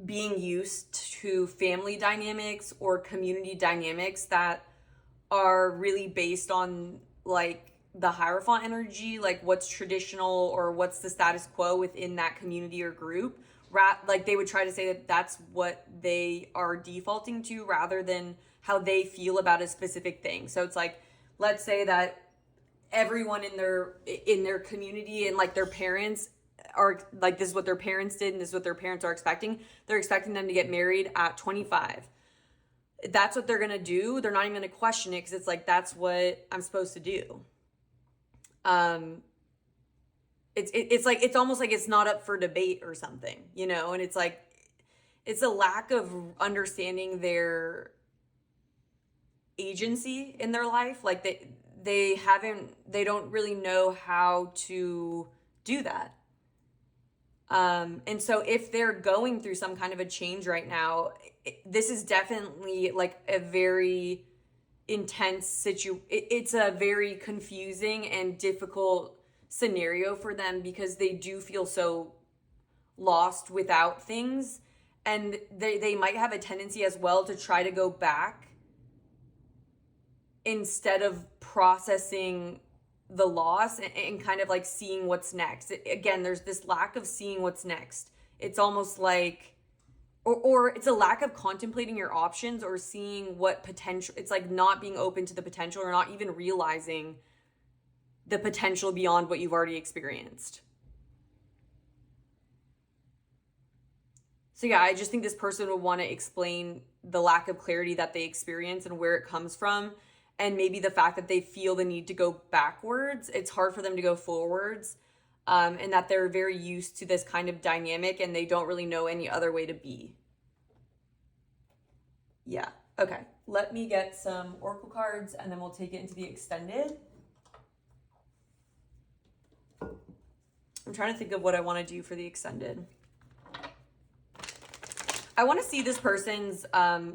being used to family dynamics or community dynamics that are really based on like the Hierophant energy, like what's traditional or what's the status quo within that community or group. Like they would try to say that that's what they are defaulting to, rather than how they feel about a specific thing. So it's like, let's say that everyone in their community and like their parents are like, this is what their parents did and this is what their parents are expecting. They're expecting them to get married at 25. That's what they're going to do. They're not even going to question it, because it's like, that's what I'm supposed to do. It's like, it's almost like it's not up for debate or something, you know? And it's like, it's a lack of understanding their agency in their life. Like they don't really know how to do that. And so if they're going through some kind of a change right now, this is definitely like a very intense it's a very confusing and difficult scenario for them, because they do feel so lost without things, and they might have a tendency as well to try to go back instead of processing the loss and kind of like seeing what's next. Again, there's this lack of seeing what's next. It's almost like or it's a lack of contemplating your options or seeing what potential. It's like not being open to the potential, or not even realizing the potential beyond what you've already experienced. So yeah, I just think this person would want to explain the lack of clarity that they experience and where it comes from, and maybe the fact that they feel the need to go backwards. It's hard for them to go forwards, and that they're very used to this kind of dynamic and they don't really know any other way to be. Yeah, okay. Let me get some oracle cards and then we'll take it into the extended. I'm trying to think of what I want to do for the extended. I want to see this person's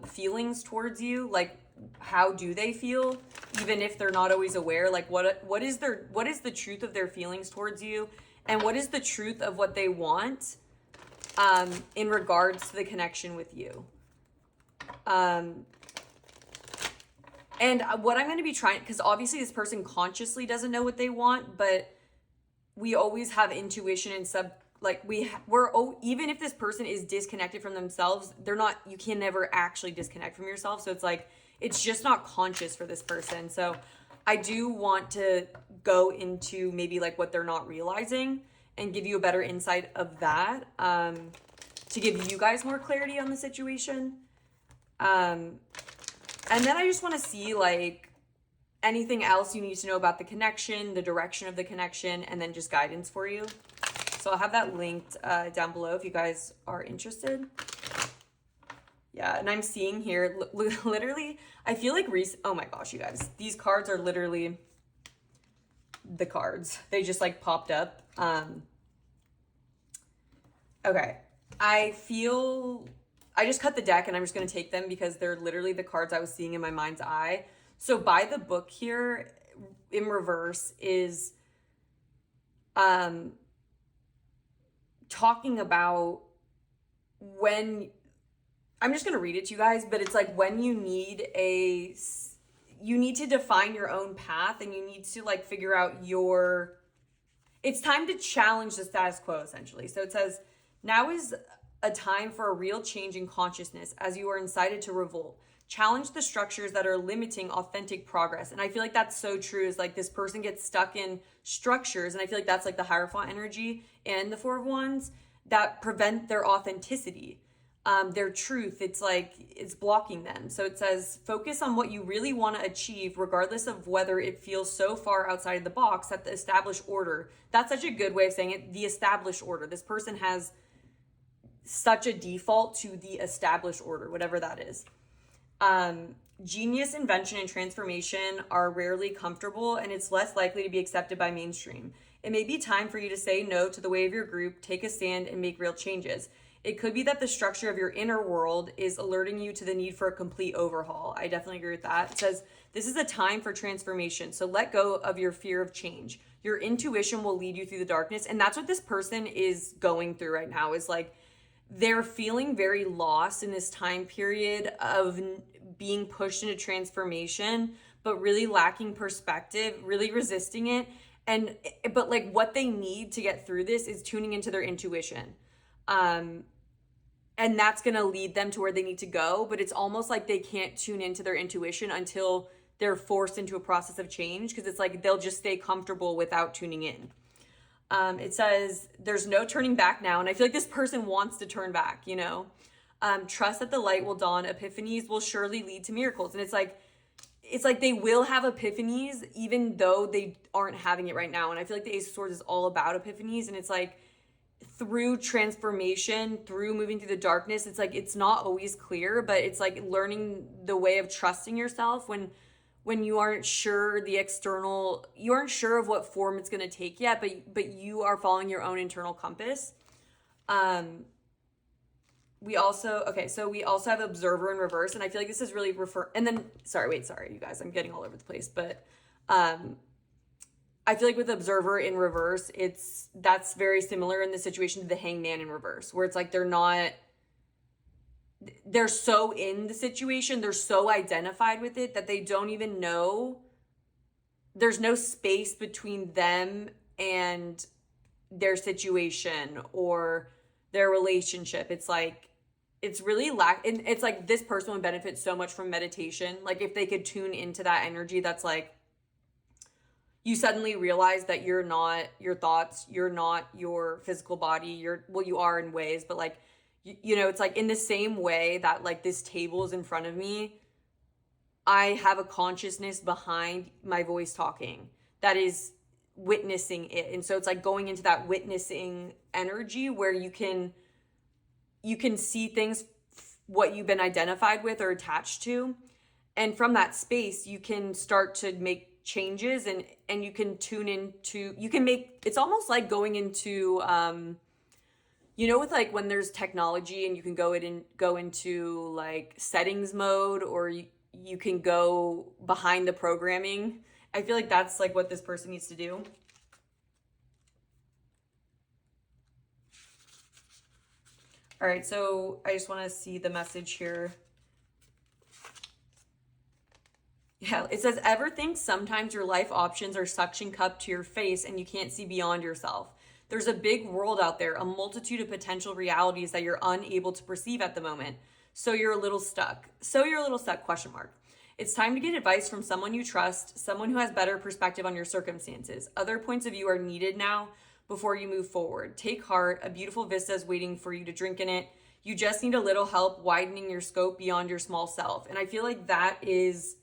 feelings towards you. Like, how do they feel, even if they're not always aware? Like, what is the truth of their feelings towards you, and what is the truth of what they want in regards to the connection with you? And what I'm going to be trying, because obviously this person consciously doesn't know what they want, but we always have intuition and even if this person is disconnected from themselves, you can never actually disconnect from yourself. So it's like, it's just not conscious for this person. So I do want to go into maybe like what they're not realizing and give you a better insight of that, to give you guys more clarity on the situation. And then I just want to see like anything else you need to know about the connection, the direction of the connection, and then just guidance for you. So I'll have that linked down below if you guys are interested. Yeah, and I'm seeing here, literally, I feel like oh my gosh, you guys, these cards are literally the cards. They just like popped up. Okay, I just cut the deck and I'm just going to take them because they're literally the cards I was seeing in my mind's eye. So by the book here in reverse is talking about when, I'm just going to read it to you guys, but it's like when you need to define your own path, and you need to like figure out it's time to challenge the status quo, essentially. So it says, now is a time for a real change in consciousness as you are incited to revolt. Challenge the structures that are limiting authentic progress. And I feel like that's so true, is like this person gets stuck in structures, and I feel like that's like the Hierophant energy and the Four of Wands that prevent their authenticity, their truth. It's like it's blocking them. So it says, focus on what you really want to achieve, regardless of whether it feels so far outside of the box that the established order. That's such a good way of saying it. The established order. This person has such a default to the established order, whatever that is. Genius, invention, and transformation are rarely comfortable, and it's less likely to be accepted by mainstream. It may be time for you to say no to the way of your group, take a stand, and make real changes. It could be that the structure of your inner world is alerting you to the need for a complete overhaul. I definitely agree with that. It says, this is a time for transformation, so let go of your fear of change. Your intuition will lead you through the darkness, and that's what this person is going through right now, is like, they're feeling very lost in this time period of being pushed into transformation, but really lacking perspective, really resisting it. But like what they need to get through this is tuning into their intuition. And that's going to lead them to where they need to go. But it's almost like they can't tune into their intuition until they're forced into a process of change, because it's like they'll just stay comfortable without tuning in. It says, there's no turning back now. And I feel like this person wants to turn back, you know. Trust that the light will dawn. Epiphanies will surely lead to miracles. And it's like they will have epiphanies even though they aren't having it right now. And I feel like the Ace of Swords is all about epiphanies. And it's like, through transformation, through moving through the darkness, it's like it's not always clear, but it's like learning the way of trusting yourself when you aren't sure you aren't sure of what form it's going to take yet, but you are following your own internal compass. We also have observer in reverse, and I feel like this is really and then sorry you guys, I'm getting all over the place, but I feel like with observer in reverse, that's very similar in the situation to the hangman in reverse, where it's like they're so in the situation, they're so identified with it that they don't even know, there's no space between them and their situation or their relationship. It's like, it's really and it's like this person would benefit so much from meditation. Like if they could tune into that energy, that's like, you suddenly realize that you're not your thoughts, you're not your physical body, you are in ways, but like, you know, it's like in the same way that like this table is in front of me, I have a consciousness behind my voice talking that is witnessing it. And so it's like going into that witnessing energy where you can see things, what you've been identified with or attached to. And from that space, you can start to make changes and you can tune into, it's almost like going into, you know, with like when there's technology and you can go into like settings mode, or you can go behind the programming. I feel like that's like what this person needs to do. All right, so I just want to see the message here. Yeah, it says, ever think sometimes your life options are suction cupped to your face and you can't see beyond yourself? There's a big world out there, a multitude of potential realities that you're unable to perceive at the moment. So you're a little stuck. Question mark. It's time to get advice from someone you trust, someone who has better perspective on your circumstances. Other points of view are needed now before you move forward. Take heart. A beautiful vista is waiting for you to drink in it. You just need a little help widening your scope beyond your small self. And I feel like that is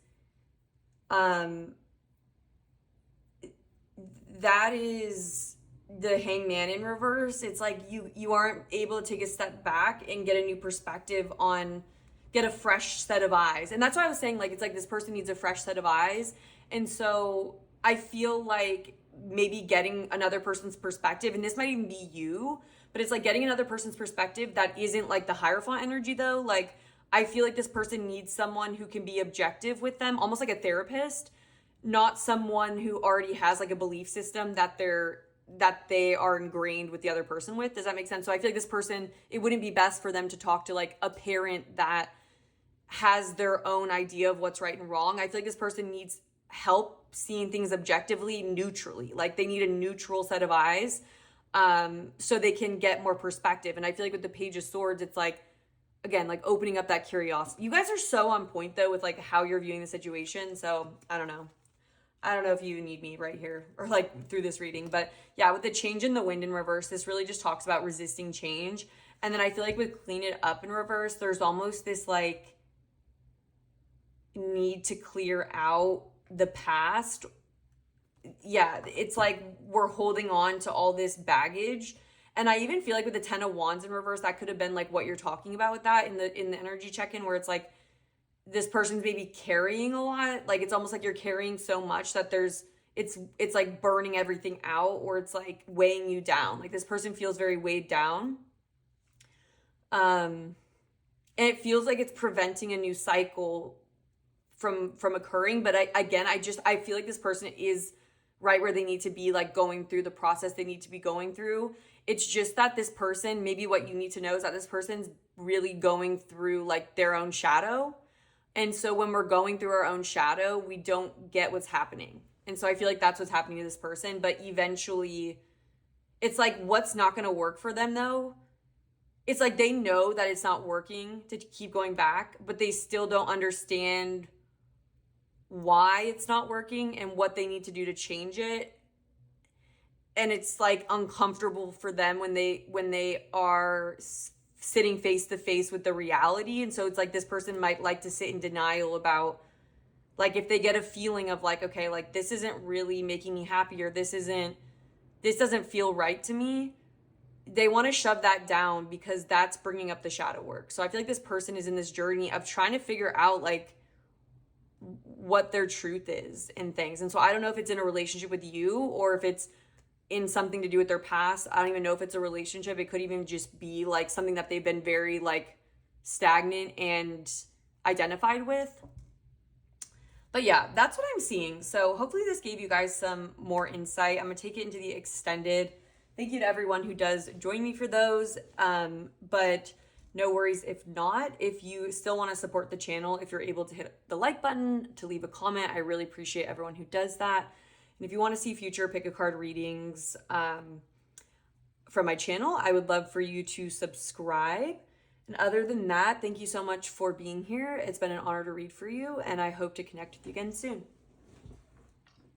the hangman in reverse. It's like you aren't able to take a step back and get a new perspective get a fresh set of eyes. And that's why I was saying, like, it's like this person needs a fresh set of eyes. And so I feel like maybe getting another person's perspective, and this might even be you, but it's like getting another person's perspective that isn't like the Hierophant energy though. Like, I feel like this person needs someone who can be objective with them, almost like a therapist, not someone who already has like a belief system that they are ingrained with the other person with. Does that make sense? So I feel like this person, it wouldn't be best for them to talk to like a parent that has their own idea of what's right and wrong. I feel like this person needs help seeing things objectively, neutrally. Like they need a neutral set of eyes, so they can get more perspective. And I feel like with the Page of Swords, it's like, again, like opening up that curiosity. You guys are so on point though with like how you're viewing the situation. So I don't know if you need me right here or like through this reading, but yeah, with the change in the wind in reverse, this really just talks about resisting change. And then I feel like with clean it up in reverse, there's almost this like need to clear out the past. Yeah, it's like we're holding on to all this baggage. And I even feel like with the 10 of Wands in reverse, that could have been like what you're talking about with that in the energy check-in, where it's like this person's maybe carrying a lot. Like it's almost like you're carrying so much that it's like burning everything out, or it's like weighing you down. Like this person feels very weighed down. And it feels like it's preventing a new cycle from occurring. But I feel like this person is right where they need to be, like going through the process they need to be going through. It's just that this person, maybe what you need to know is that this person's really going through like their own shadow. And so when we're going through our own shadow, we don't get what's happening. And so I feel like that's what's happening to this person. But eventually, it's like what's not going to work for them though. It's like they know that it's not working to keep going back, but they still don't understand why it's not working and what they need to do to change it. And it's like uncomfortable for them when they are sitting face to face with the reality. And so it's like this person might like to sit in denial about, like, if they get a feeling of like, okay, like this isn't really making me happy, or this doesn't feel right to me, they want to shove that down because that's bringing up the shadow work. So I feel like this person is in this journey of trying to figure out like what their truth is in things. And so I don't know if it's in a relationship with you or if it's in something to do with their past. I don't even know if it's a relationship. It could even just be like something that they've been very like stagnant and identified with. But yeah, that's what I'm seeing. So hopefully this gave you guys some more insight. I'm going to take it into the extended. Thank you to everyone who does join me for those. But no worries if not. If you still want to support the channel, if you're able to hit the like button, to leave a comment, I really appreciate everyone who does that. And if you want to see future pick a card readings from my channel, I would love for you to subscribe. And other than that, thank you so much for being here. It's been an honor to read for you, and I hope to connect with you again soon.